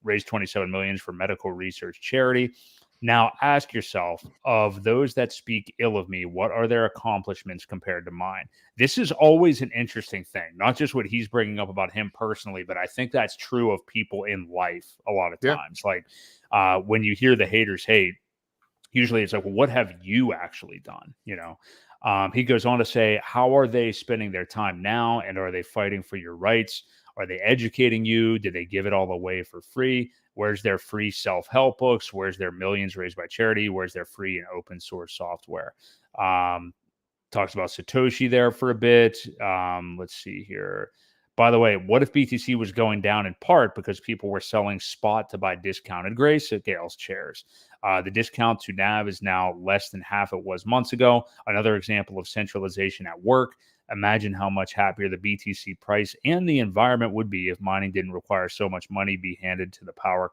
Raise 27 million for medical research charity. Now ask yourself, of those that speak ill of me, what are their accomplishments compared to mine? This is always an interesting thing, not just what he's bringing up about him personally, but I think that's true of people in life a lot of times. Like when you hear the haters hate, usually it's like, well, what have you actually done? He goes on to say, how are they spending their time now? And are they fighting for your rights? Are they educating you? Did they give it all away for free? Where's their free self-help books? Where's their millions raised by charity? Where's their free and open source software? Talks about Satoshi there for a bit. Let's see here. By the way, what if BTC was going down in part because people were selling spot to buy discounted grayscale shares? The discount to NAV is now less than half it was months ago. Another example of centralization at work. Imagine how much happier the BTC price and the environment would be if mining didn't require so much money be handed to the power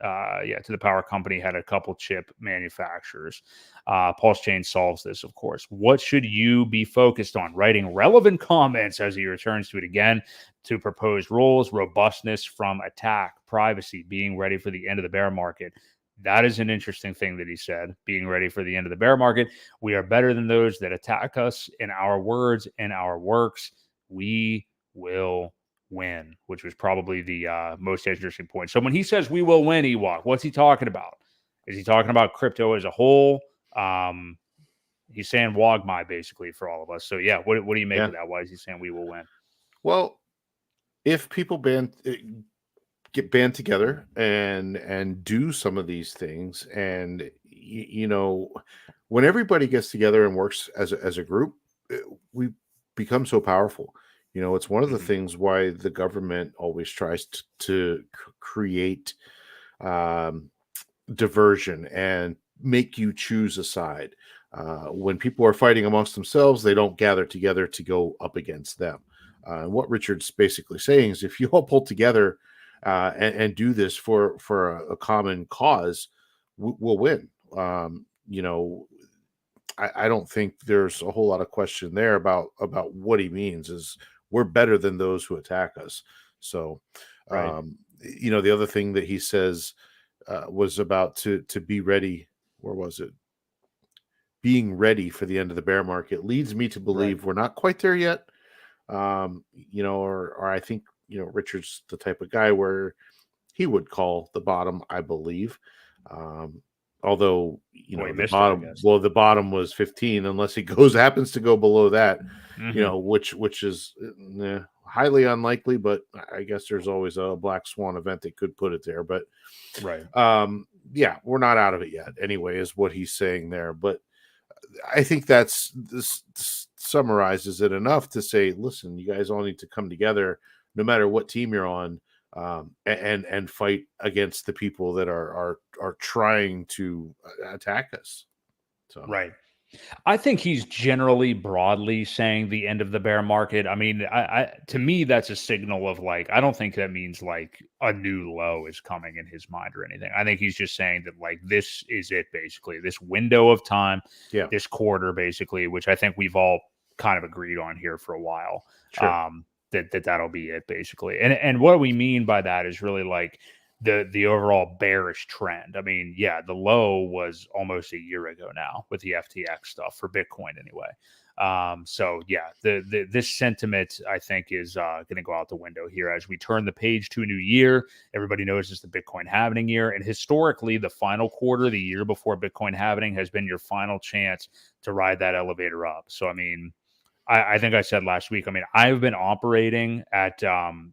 to the power company had a couple chip manufacturers. PulseChain solves this, of course. What should you be focused on? Writing relevant comments as he returns to it again to propose rules, robustness from attack, privacy, being ready for the end of the bear market. That is an interesting thing that he said, being ready for the end of the bear market. We are better than those that attack us in our words and our works. We will win, which was probably the most interesting point. So when he says we will win, Ewok, what's he talking about? Is he talking about crypto as a whole? He's saying Wogmai basically for all of us. So yeah, what do you make of that? Why is he saying we will win? Well, if people get band together and do some of these things, and when everybody gets together and works as a group, we become so powerful. It's one of the things why the government always tries to create diversion and make you choose a side. When people are fighting amongst themselves, they don't gather together to go up against them. And what Richard's basically saying is, if you all pull together and do this for a common cause, we'll win. I don't think there's a whole lot of question there about what he means. Is we're better than those who attack us. So, right. The other thing that he says was about to be ready. Where was it? Being ready for the end of the bear market leads me to believe we're not quite there yet. Or I think, Richard's the type of guy where he would call the bottom, I believe. Although, the bottom was 15, unless he happens to go below that, which is highly unlikely, but I guess there's always a black swan event that could put it there. But we're not out of it yet anyway, is what he's saying there. But I think this summarizes it enough to say, listen, you guys all need to come together no matter what team you're on, and fight against the people that are trying to attack us. So I think he's generally broadly saying the end of the bear market. I mean, to me, that's a signal of I don't think that means a new low is coming in his mind or anything. I think he's just saying that this is it, basically, this window of time, this quarter, basically, which I think we've all kind of agreed on here for a while. Sure. That'll be it, basically. And what we mean by that is really the overall bearish trend. I mean, the low was almost a year ago now with the FTX stuff for Bitcoin anyway. This sentiment, I think, is going to go out the window here as we turn the page to a new year. Everybody knows it's the Bitcoin halving year. And historically, the final quarter, the year before Bitcoin halving, has been your final chance to ride that elevator up. So, I mean, I think I said last week, I mean, I've been operating at, the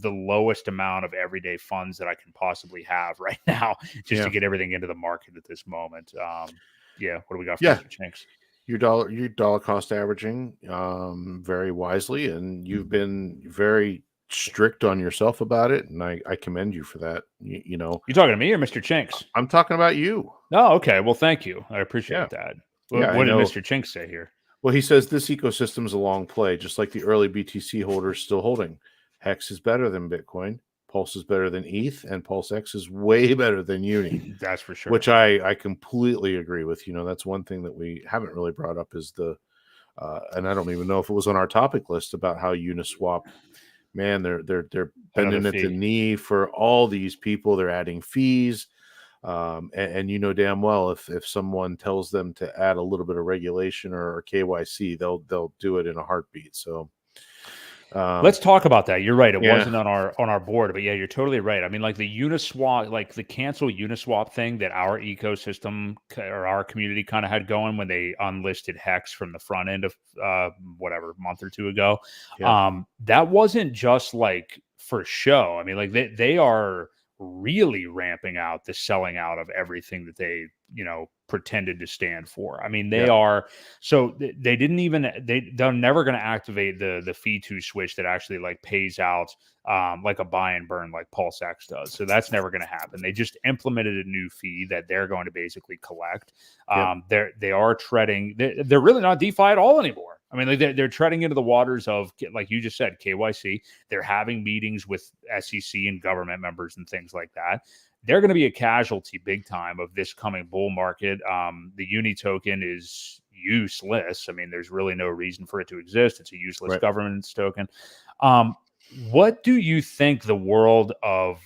lowest amount of everyday funds that I can possibly have right now just to get everything into the market at this moment. What do we got for Mr. Chinks? Your dollar cost averaging very wisely, and you've been very strict on yourself about it, and I commend you for that. You talking to me or Mr. Chinks? I'm talking about you. Oh, okay. Well, thank you. I appreciate that. What did Mr. Chinks say here? Well, he says this ecosystem is a long play, just like the early BTC holders still holding. Hex is better than Bitcoin. Pulse is better than ETH, and PulseX is way better than Uni. That's for sure. Which I completely agree with. That's one thing that we haven't really brought up is and I don't even know if it was on our topic list about how Uniswap, man, they're bending at the knee for all these people. They're adding fees. And damn well if someone tells them to add a little bit of regulation or KYC, they'll do it in a heartbeat. So let's talk about that. You're right. It wasn't on our board, but you're totally right. I mean, the Uniswap, the cancel Uniswap thing that our ecosystem or our community kind of had going when they unlisted Hex from the front end of month or two ago. That wasn't just for show. I mean, they are really ramping out the selling out of everything that they pretended to stand for. I mean, they are, so they're never going to activate the fee to switch that actually pays out a buy and burn like PulseX does. So that's never going to happen. They just implemented a new fee that they're going to basically collect. They are treading, they're really not DeFi at all anymore. I mean, they're treading into the waters of, like you just said, KYC. They're having meetings with SEC and government members and things like that. they're going to be a casualty big time of this coming bull market. The Uni token is useless. I mean, there's really no reason for it to exist. It's a useless governance token. What do you think the world of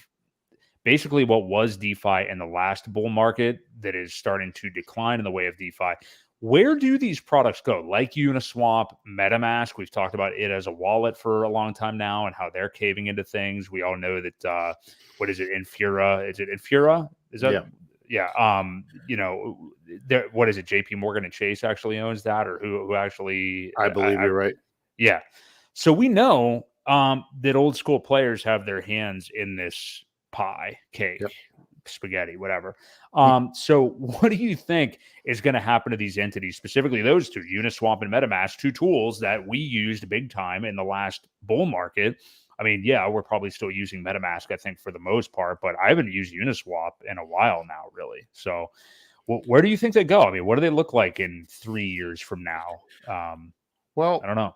basically what was DeFi in the last bull market that is starting to decline in the way of DeFi? Where do these products go? Like Uniswap, MetaMask, we've talked about it as a wallet for a long time now and how they're caving into things. We all know that, what is it, Infura? Is it Infura? Is that? Yeah. You know, what is it? JP Morgan and Chase actually owns that, or who actually? I believe you're right. Yeah. So we know that old school players have their hands in this pie, cake, spaghetti, whatever. So what do you think is going to happen to these entities, specifically those two, Uniswap and MetaMask, two tools that we used big time in the last bull market? I mean, yeah, we're probably still using MetaMask, I think, for the most part, but I haven't used Uniswap in a while now, really. So where do you think they go? I mean, what do they look like in 3 years from now? Well, I don't know.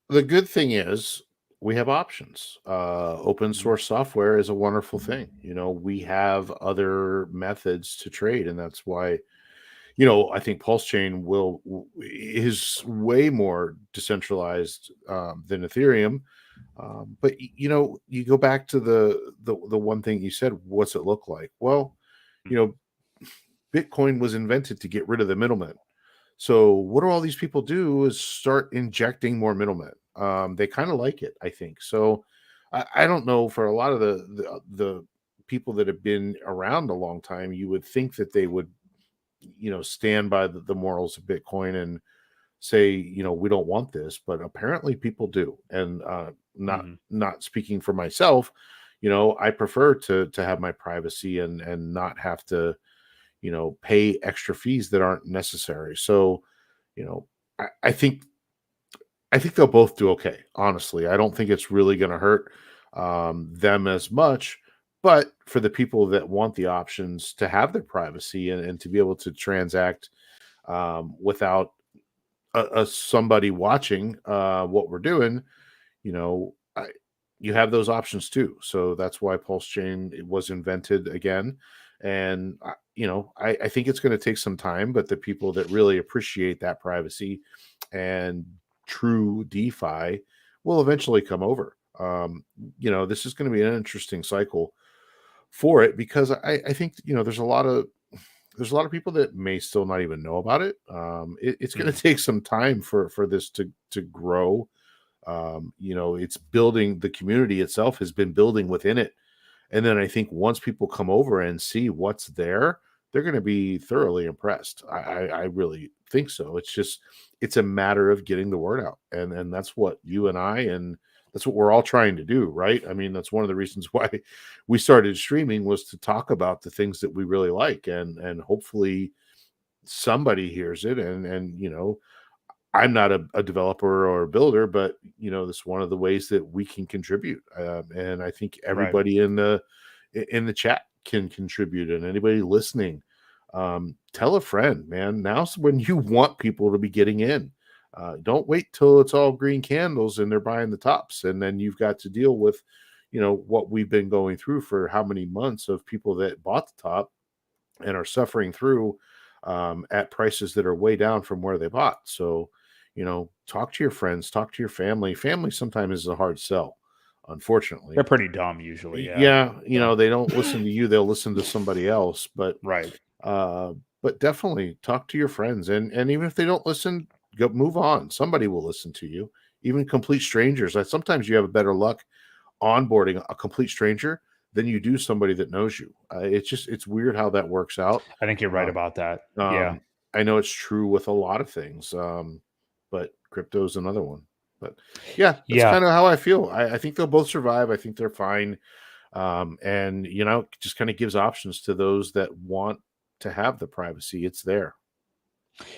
The good thing is we have options. Open source software is a wonderful thing. You know, we have other methods to trade, and that's why, you know, I think PulseChain is way more decentralized than Ethereum. But you know, you go back to the one thing you said. What's it look like? Well, you know, Bitcoin was invented to get rid of the middlemen. So what do all these people do is start injecting more middlemen. They kind of like it, I think. So I don't know, for a lot of the people that have been around a long time, you would think that they would, you know, stand by the morals of Bitcoin and say, you know, we don't want this, but apparently people do. And not speaking for myself, you know, I prefer to have my privacy and not have to, you know, pay extra fees that aren't necessary. So, you know, I think they'll both do okay. Honestly, I don't think it's really going to hurt them as much. But for the people that want the options to have their privacy and to be able to transact without somebody watching what we're doing, you know, you have those options too. So that's why PulseChain was invented again. And, you know, I think it's going to take some time, but the people that really appreciate that privacy and true DeFi will eventually come over. You know, this is going to be an interesting cycle for it, because I think, you know, there's a lot of people that may still not even know about it. It's going to take some time for this to grow. You know, it's building, the community itself has been building within it. And then I think once people come over and see what's there, they're going to be thoroughly impressed. I really think so. It's a matter of getting the word out. And that's what you and I, and that's what we're all trying to do, right? I mean, that's one of the reasons why we started streaming, was to talk about the things that we really like. And hopefully somebody hears it. And you know, I'm not a developer or a builder, but you know, this is one of the ways that we can contribute. And I think everybody in the chat can contribute, and anybody listening, tell a friend, man. Now's when you want people to be getting in. Don't wait till it's all green candles and they're buying the tops, and then you've got to deal with, you know, what we've been going through for how many months of people that bought the top and are suffering through at prices that are way down from where they bought. So, you know, talk to your friends, talk to your family. Family sometimes is a hard sell, unfortunately. They're pretty dumb usually. Yeah, you know, they don't listen to you, they'll listen to somebody else. But but definitely talk to your friends, and even if they don't listen, go move on. Somebody will listen to you. Even complete strangers. Sometimes you have a better luck onboarding a complete stranger than you do somebody that knows you. It's weird how that works out. I think you're right about that. Yeah, I know it's true with a lot of things, but crypto is another one. But yeah, that's kind of how I feel. I think they'll both survive. I think they're fine. And you know, just kind of gives options to those that want to have the privacy. It's there.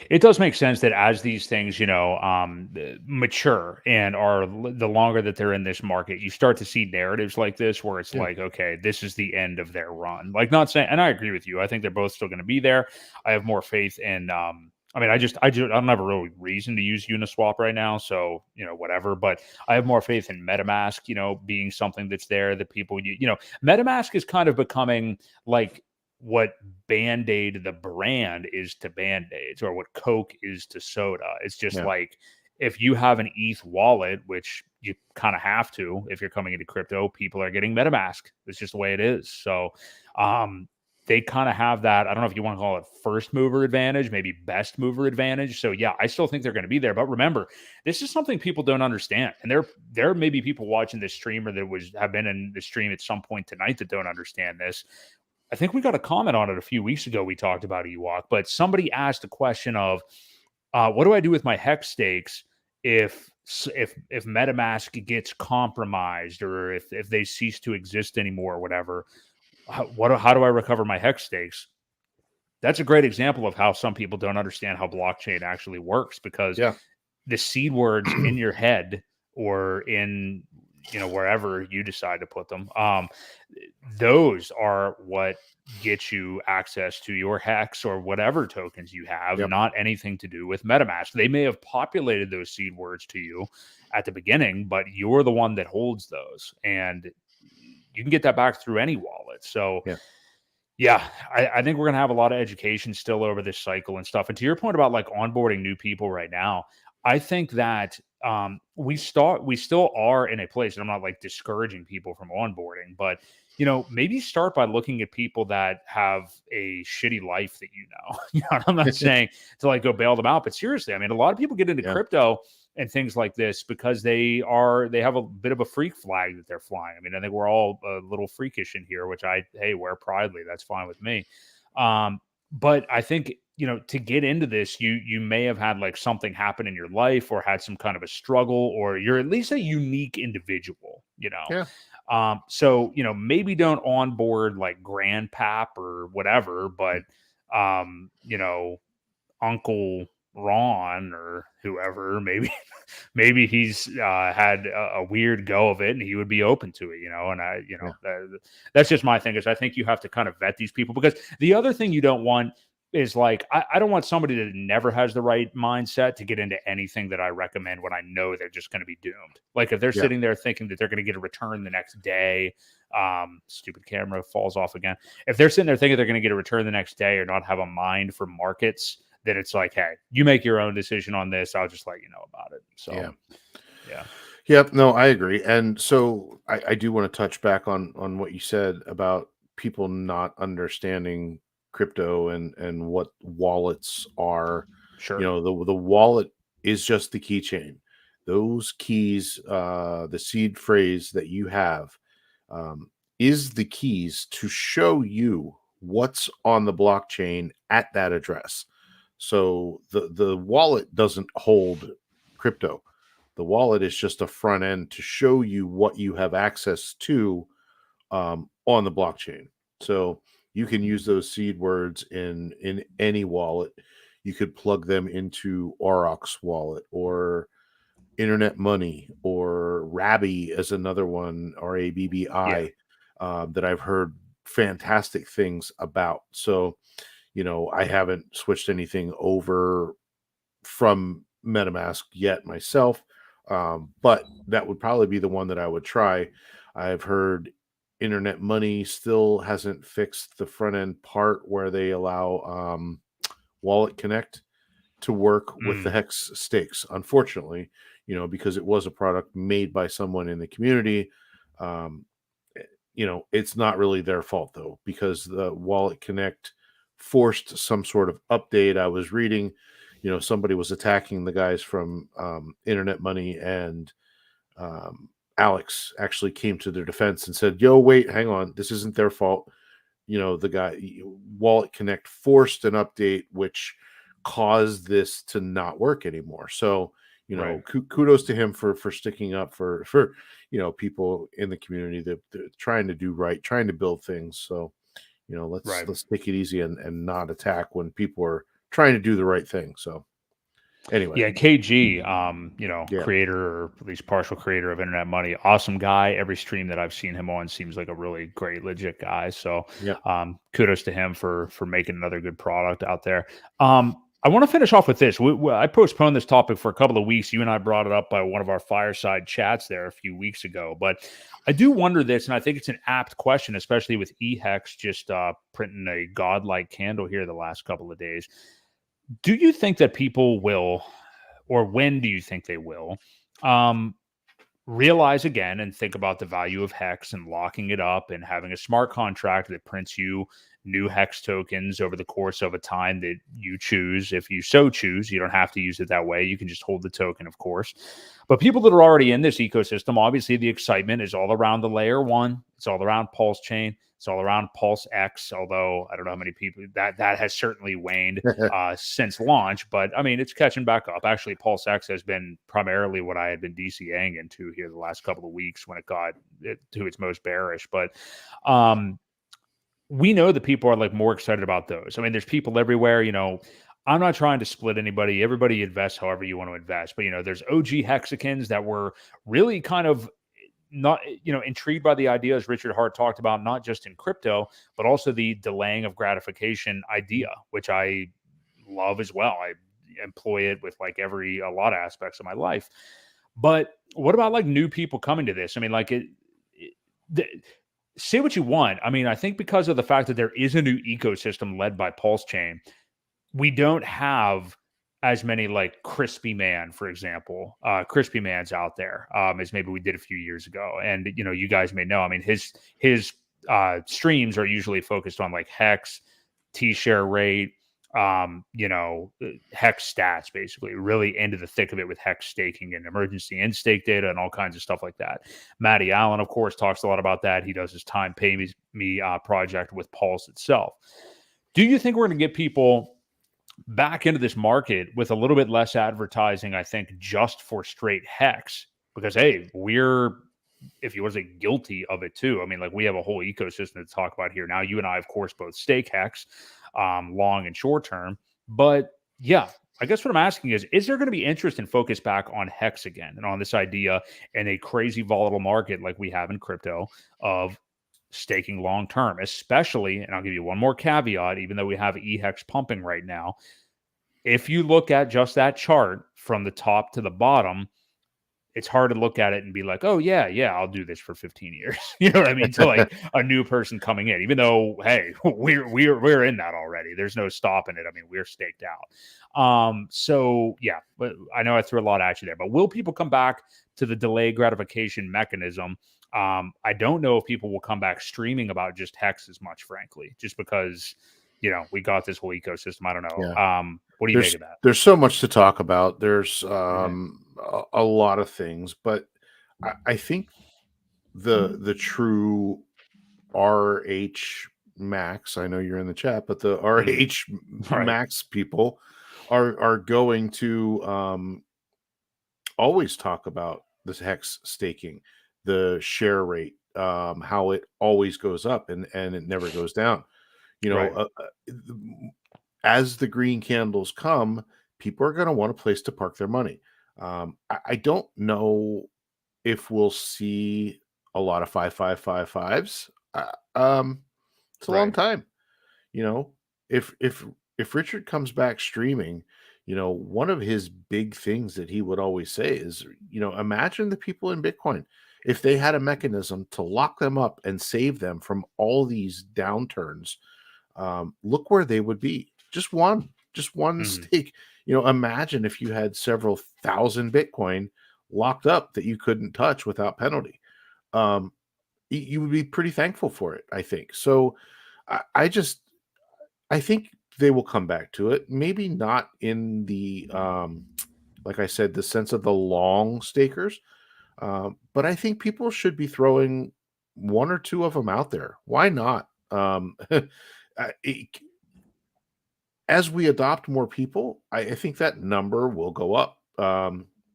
It does make sense that as these things, you know, mature and are the longer that they're in this market, you start to see narratives like this where it's like, okay, this is the end of their run. Like, not saying, and I agree with you. I think they're both still going to be there. I have more faith in I mean, I don't have a real reason to use Uniswap right now. So, whatever, but I have more faith in MetaMask, being something that's there that people, MetaMask is kind of becoming like what Band-Aid, the brand, is to Band-Aids, or what Coke is to soda. It's just like, if you have an ETH wallet, which you kind of have to, if you're coming into crypto, people are getting MetaMask. It's just the way it is. So, they kind of have that. I don't know if you want to call it first mover advantage, maybe best mover advantage. So yeah, I still think they're going to be there. But remember, this is something people don't understand. And there may be people watching this stream or that have been in the stream at some point tonight that don't understand this. I think we got a comment on it a few weeks ago. We talked about Ewok, but somebody asked a question of, what do I do with my hex stakes if MetaMask gets compromised, or if they cease to exist anymore or whatever? How do I recover my hex stakes? That's a great example of how some people don't understand how blockchain actually works, because the seed words in your head or in, wherever you decide to put them, those are what get you access to your hex or whatever tokens you have, not anything to do with MetaMask. They may have populated those seed words to you at the beginning, but you're the one that holds those, and you can get that back through any wallet. So I think we're going to have a lot of education still over this cycle and stuff. And to your point about like onboarding new people right now, I think that we still are in a place, and I'm not like discouraging people from onboarding, but maybe start by looking at people that have a shitty life that I'm not saying to like go bail them out, but seriously, I mean, a lot of people get into crypto and things like this because they have a bit of a freak flag that they're flying. I mean, I think we're all a little freakish in here, which I wear proudly. That's fine with me. But I think, to get into this, you may have had like something happen in your life, or had some kind of a struggle, or you're at least a unique individual, so, maybe don't onboard like grandpap or whatever, but, Uncle Ron or whoever, maybe he's had a weird go of it and he would be open to it, and that's just my thing, is I think you have to kind of vet these people, because the other thing you don't want is like, I don't want somebody that never has the right mindset to get into anything that I recommend when I know they're just going to be doomed. Like if they're sitting there thinking that they're going to get a return the next day, stupid camera falls off again. If they're sitting there thinking they're going to get a return the next day, or not have a mind for markets, then it's like, hey, you make your own decision on this. I'll just let you know about it. So, Yep. No, I agree. And so I do want to touch back on what you said about people not understanding crypto and what wallets are. Sure. The wallet is just the keychain. Those keys, the seed phrase that you have, is the keys to show you what's on the blockchain at that address. So the wallet doesn't hold crypto. The wallet is just a front end to show you what you have access to on the blockchain. So you can use those seed words in any wallet. You could plug them into Aurochs wallet, or Internet Money, or Rabby as another one, RABBI, that I've heard fantastic things about. So, I haven't switched anything over from MetaMask yet myself, but that would probably be the one that I would try. I've heard Internet Money still hasn't fixed the front end part where they allow Wallet Connect to work with the hex stakes, unfortunately, because it was a product made by someone in the community. It's not really their fault though, because the Wallet Connect forced some sort of update. I was reading, somebody was attacking the guys from Internet Money, and Alex actually came to their defense and said, yo, wait, hang on, this isn't their fault. The guy, Wallet Connect, forced an update which caused this to not work anymore. So, kudos to him for sticking up for people in the community that trying to do right, trying to build things. So, let's take it easy and not attack when people are trying to do the right thing. So anyway, KG, creator, or at least partial creator of Internet Money, awesome guy. Every stream that I've seen him on seems like a really great, legit guy. So kudos to him for making another good product out there. I want to finish off with this. I postponed this topic for a couple of weeks. You and I brought it up by one of our fireside chats there a few weeks ago. But I do wonder this, and I think it's an apt question, especially with eHex just printing a godlike candle here the last couple of days. Do you think that people will, or when do you think they will, realize again and think about the value of Hex and locking it up and having a smart contract that prints you new Hex tokens over the course of a time that you choose? If you so choose, you don't have to use it that way. You can just hold the token, of course. But people that are already in this ecosystem, obviously the excitement is all around the layer one. It's all around PulseChain. It's all around PulseX, although I don't know how many people that has certainly waned since launch. But I mean, it's catching back up. Actually, PulseX has been primarily what I had been DCAing into here the last couple of weeks when it got to its most bearish. But we know that people are like more excited about those. I mean, there's people everywhere. I'm not trying to split anybody. Everybody invests however you want to invest. But there's OG hexagons that were really kind of not intrigued by the idea, as Richard Hart talked about, not just in crypto, but also the delaying of gratification idea, which I love as well. I employ it with like a lot of aspects of my life. But what about like new people coming to this? I mean, like say what you want. I mean, I think because of the fact that there is a new ecosystem led by PulseChain, we don't have as many like Crispy Man, for example. Crispy Man's out there as maybe we did a few years ago. And, you guys may know, I mean, his streams are usually focused on like Hex, T-share rate, Hex stats, basically really into the thick of it with Hex staking and emergency in stake data and all kinds of stuff like that. Matty Allen, of course, talks a lot about that. He does his Time Pay Me project with Pulse itself. Do you think we're going to get people back into this market with a little bit less advertising, I think, just for straight Hex? Because, hey, we're, if you want to say, guilty of it too. I mean, like, we have a whole ecosystem to talk about here. Now, you and I, of course, both stake Hex, long and short term. But yeah, I guess what I'm asking is there going to be interest and focus back on Hex again and on this idea in a crazy volatile market like we have in crypto of staking long term, especially, and I'll give you one more caveat, even though we have eHex pumping right now, if you look at just that chart from the top to the bottom, it's hard to look at it and be like, oh yeah, I'll do this for 15 years. You know what I mean? To like a new person coming in, even though, hey, we're in that already. There's no stopping it. I mean, we're staked out. So yeah, but I know I threw a lot at you there, but will people come back to the delay gratification mechanism? I don't know if people will come back streaming about just Hex as much, frankly, just because, we got this whole ecosystem. I don't know. Yeah. What do you make of that? There's so much to talk about. There's a lot of things, but I think the true RH max, I know you're in the chat, but the RH max people are going to always talk about this Hex staking, the share rate, how it always goes up and it never goes down. As the green candles come, people are going to want a place to park their money. I don't know if we'll see a lot of 5555s. It's a long time. If Richard comes back streaming, one of his big things that he would always say is, imagine the people in Bitcoin, if they had a mechanism to lock them up and save them from all these downturns, look where they would be. Just one stake. Imagine if you had several thousand Bitcoin locked up that you couldn't touch without penalty. You would be pretty thankful for it, I think. So I think they will come back to it. Maybe not in the, like I said, the sense of the long stakers. But I think people should be throwing one or two of them out there. Why not? As we adopt more people, I think that number will go up.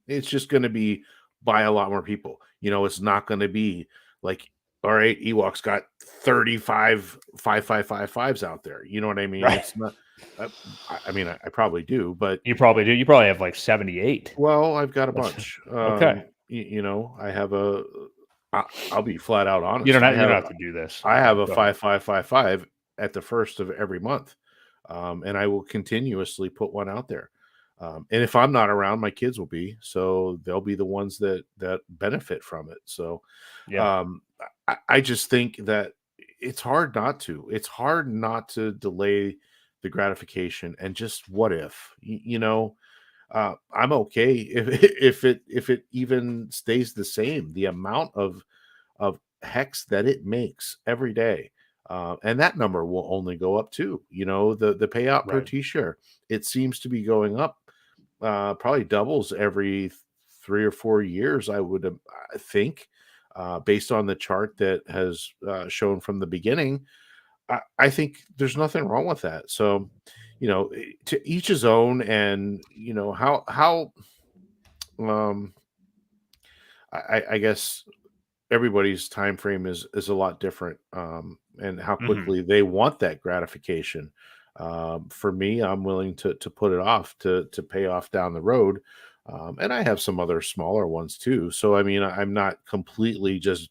It's just going to be by a lot more people. It's not going to be like, all right, Ewok's got 35 5555s out there. You know what I mean? Right. It's not. I mean, I probably do, but you probably do. You probably have like 78. Well, I've got a bunch. Okay. I have a. I'll be flat out honest. You don't have to do this. I have a 5555 at the first of every month. and I will continuously put one out there. And if I'm not around, my kids will be, so they'll be the ones that benefit from it. So Yeah. um, I just think that it's hard not to. It's hard not to delay the gratification and just what if, I'm okay if if it even stays the same. The amount of hex that it makes every day. And that number will only go up too. The payout per Right. t-shirt, it seems to be going up, probably doubles every 3 or 4 years, I would I think, based on the chart that has shown from the beginning. I think there's nothing wrong with that. So, to each his own, and how um, I guess everybody's time frame is a lot different, and how Hmm. quickly they want that gratification. For me, I'm willing to put it off to pay off down the road, and I have some other smaller ones too. So I mean, I'm not completely just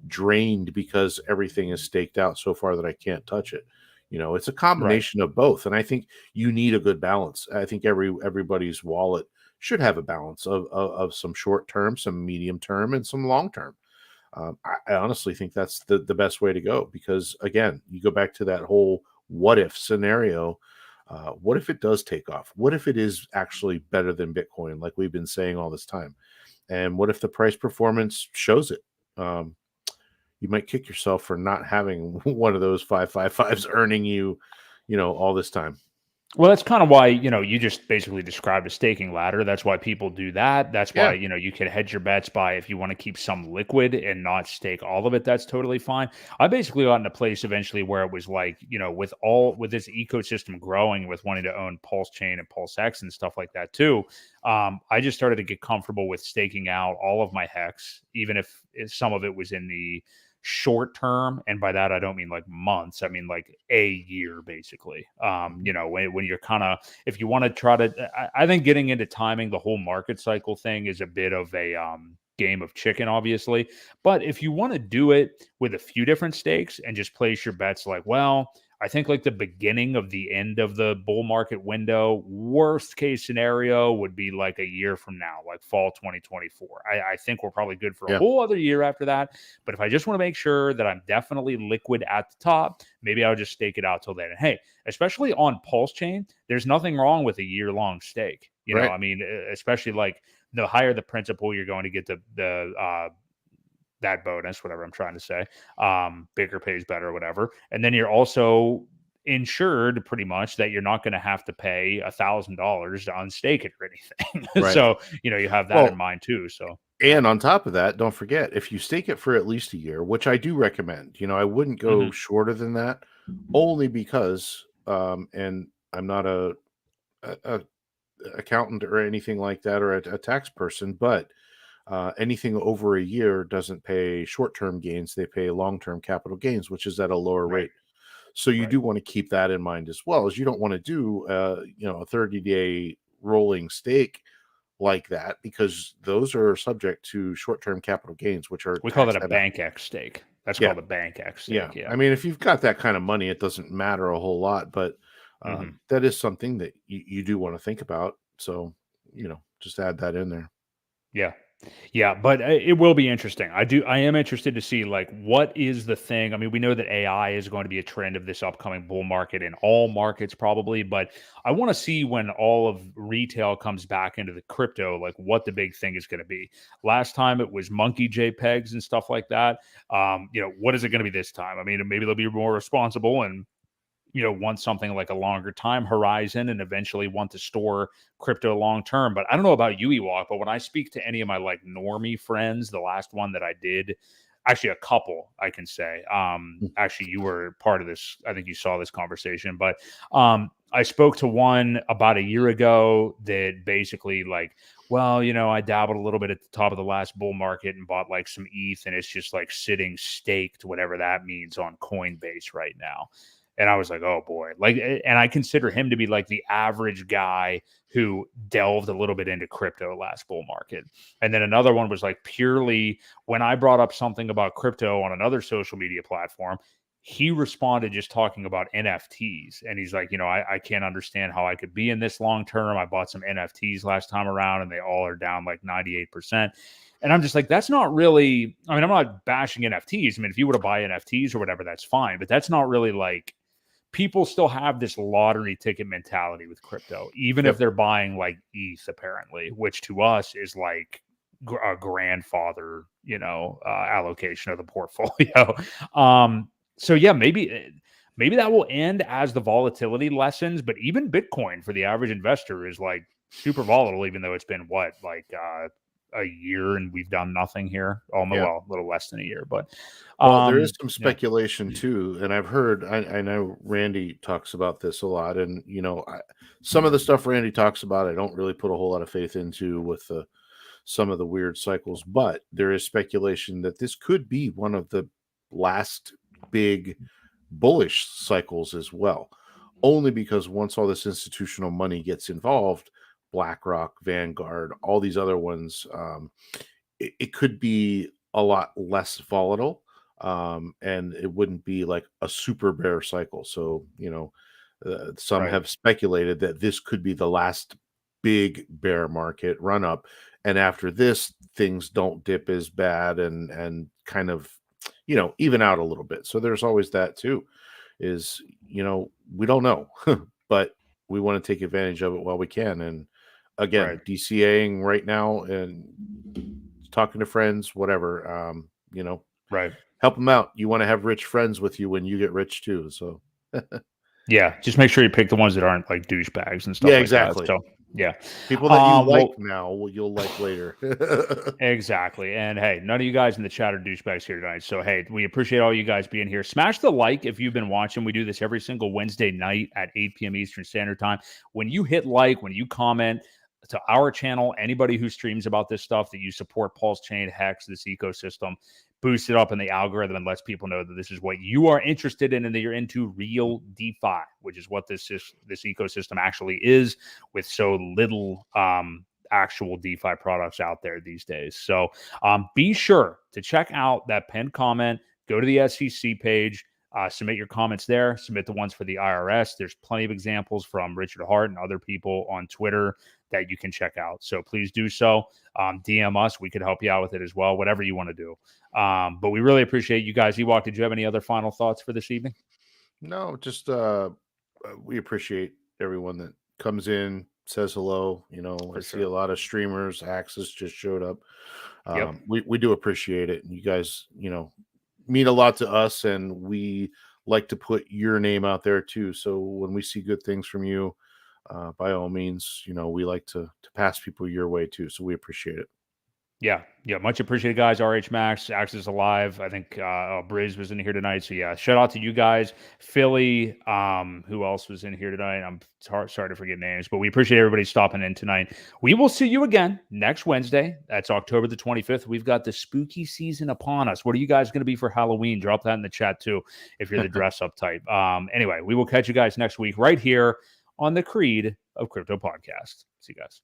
drained because everything is staked out so far that I can't touch it. It's a Right. combination of both, and I think you need a good balance. I think everybody's wallet should have a balance of some short term, some medium term, and some long term. I honestly think that's the best way to go, because again, you go back to that whole what if scenario. What if it does take off? What if it is actually better than Bitcoin, like we've been saying all this time? And what if the price performance shows it? Um, you might kick yourself for not having one of those 555s earning you, all this time. Well, that's kind of why, you just basically described a staking ladder. That's why people do that. That's why, Yeah, you can hedge your bets by if you want to keep some liquid and not stake all of it, that's totally fine. I basically got in a place eventually where it was like, with this ecosystem growing, with wanting to own PulseChain and PulseX and stuff like that too. I just started to get comfortable with staking out all of my hex, even if some of it was in the short term, and by that I don't mean like months, I mean like a year basically. When you're kind of, if you want to try to, I think getting into timing the whole market cycle thing is a bit of a game of chicken, obviously. But if you want to do it with a few different stakes and just place your bets, like, well, I think like the beginning of the end of the bull market window, worst case scenario would be like a year from now, like fall 2024. I think we're probably good for a yeah, whole other year after that. But if I just want to make sure that I'm definitely liquid at the top, maybe I'll just stake it out till then. And hey, especially on PulseChain, there's nothing wrong with a year-long stake. right, I mean, especially like the higher the principal, you're going to get the that bonus, whatever I'm trying to say. Bigger pays better, whatever. And then you're also insured pretty much that you're not going to have to pay $1,000 to unstake it or anything. right. So, you have that in Well, mind too. So, yeah. and on top of that, don't forget, if you stake it for at least a year, which I do recommend, I wouldn't go Hmm. shorter than that, only because, and I'm not a accountant or anything like that, or a tax person, but anything over a year doesn't pay short-term gains; they pay long-term capital gains, which is at a lower Right. rate. So you Right. do want to keep that in mind, as well as you don't want to do, a 30-day rolling stake like that, because those are subject to short-term capital gains, which are We call that taxed a at a bank X stake. That's yeah, called a bank X yeah. stake. Yeah. I mean, if you've got that kind of money, it doesn't matter a whole lot, but Hmm. that is something that you do want to think about. So, just add that in there. Yeah. Yeah, but it will be interesting. I am interested to see like what is the thing. I mean, we know that AI is going to be a trend of this upcoming bull market in all markets probably, but I want to see when all of retail comes back into the crypto, like what the big thing is going to be. Last time it was monkey JPEGs and stuff like that. What is it going to be this time? I mean, maybe they'll be more responsible and want something like a longer time horizon and eventually want to store crypto long term. But I don't know about you, Ewok, but when I speak to any of my like normie friends, the last one that I did, actually a couple, I can say, actually you were part of this. I think you saw this conversation, but I spoke to one about a year ago that basically like, well, I dabbled a little bit at the top of the last bull market and bought like some ETH, and it's just like sitting staked, whatever that means, on Coinbase right now. And I was like, oh boy. Like, and I consider him to be like the average guy who delved a little bit into crypto last bull market. And then another one was like purely when I brought up something about crypto on another social media platform, he responded just talking about NFTs. And he's like, I can't understand how I could be in this long term. I bought some NFTs last time around and they all are down like 98%. And I'm just like, that's not really, I mean, I'm not bashing NFTs. I mean, if you were to buy NFTs or whatever, that's fine. But that's not really like, people still have this lottery ticket mentality with crypto, even if they're buying like ETH, apparently, which to us is like a grandfather, allocation of the portfolio. So yeah, maybe that will end as the volatility lessens, but even Bitcoin for the average investor is like super volatile, even though it's been a year and we've done nothing here. Almost, well, a little less than a year, but there is some speculation too, and I've heard. I know Randy talks about this a lot, and some of the stuff Randy talks about, I don't really put a whole lot of faith into with some of the weird cycles, but there is speculation that this could be one of the last big bullish cycles as well, only because once all this institutional money gets involved, BlackRock, Vanguard, all these other ones, it could be a lot less volatile, and it wouldn't be like a super bear cycle. So, some have speculated that this could be the last big bear market run up. And after this, things don't dip as bad and kind of, even out a little bit. So there's always that too, is, we don't know, but we want to take advantage of it while we can. And again, DCAing right now and talking to friends, whatever, help them out. You want to have rich friends with you when you get rich too. So yeah, just make sure you pick the ones that aren't like douchebags and stuff. Yeah, exactly. That. So yeah, people that you like now, you'll like later. Exactly. And hey, none of you guys in the chat are douchebags here tonight. So hey, we appreciate all you guys being here. Smash the like if you've been watching. We do this every single Wednesday night at 8 p.m. Eastern Standard Time. When you hit like, when you comment to our channel, anybody who streams about this stuff, that you support PulseChain, Hex, this ecosystem, boost it up in the algorithm and lets people know that this is what you are interested in and that you're into real DeFi, which is what this ecosystem actually is, with so little actual DeFi products out there these days. So be sure to check out that pinned comment. Go to the SEC page. Submit your comments there. Submit the ones for the IRS. There's plenty of examples from Richard Hart and other people on Twitter that you can check out. So please do so. DM us. We could help you out with it as well, whatever you want to do. But we really appreciate you guys. Ewok, did you have any other final thoughts for this evening? No, just we appreciate everyone that comes in, says hello. See a lot of streamers. Axis just showed up. We do appreciate it. You guys, mean a lot to us, and we like to put your name out there too. So when we see good things from you, by all means, we like to pass people your way too. So we appreciate it. Yeah, much appreciated, guys. RH Max, Axis Alive. I think Briz was in here tonight. So yeah, shout out to you guys. Philly, who else was in here tonight? I'm sorry to forget names, but we appreciate everybody stopping in tonight. We will see you again next Wednesday. That's October the 25th. We've got the spooky season upon us. What are you guys going to be for Halloween? Drop that in the chat too, if you're the dress up type. Anyway, we will catch you guys next week right here on the Creed of Crypto podcast. See you guys.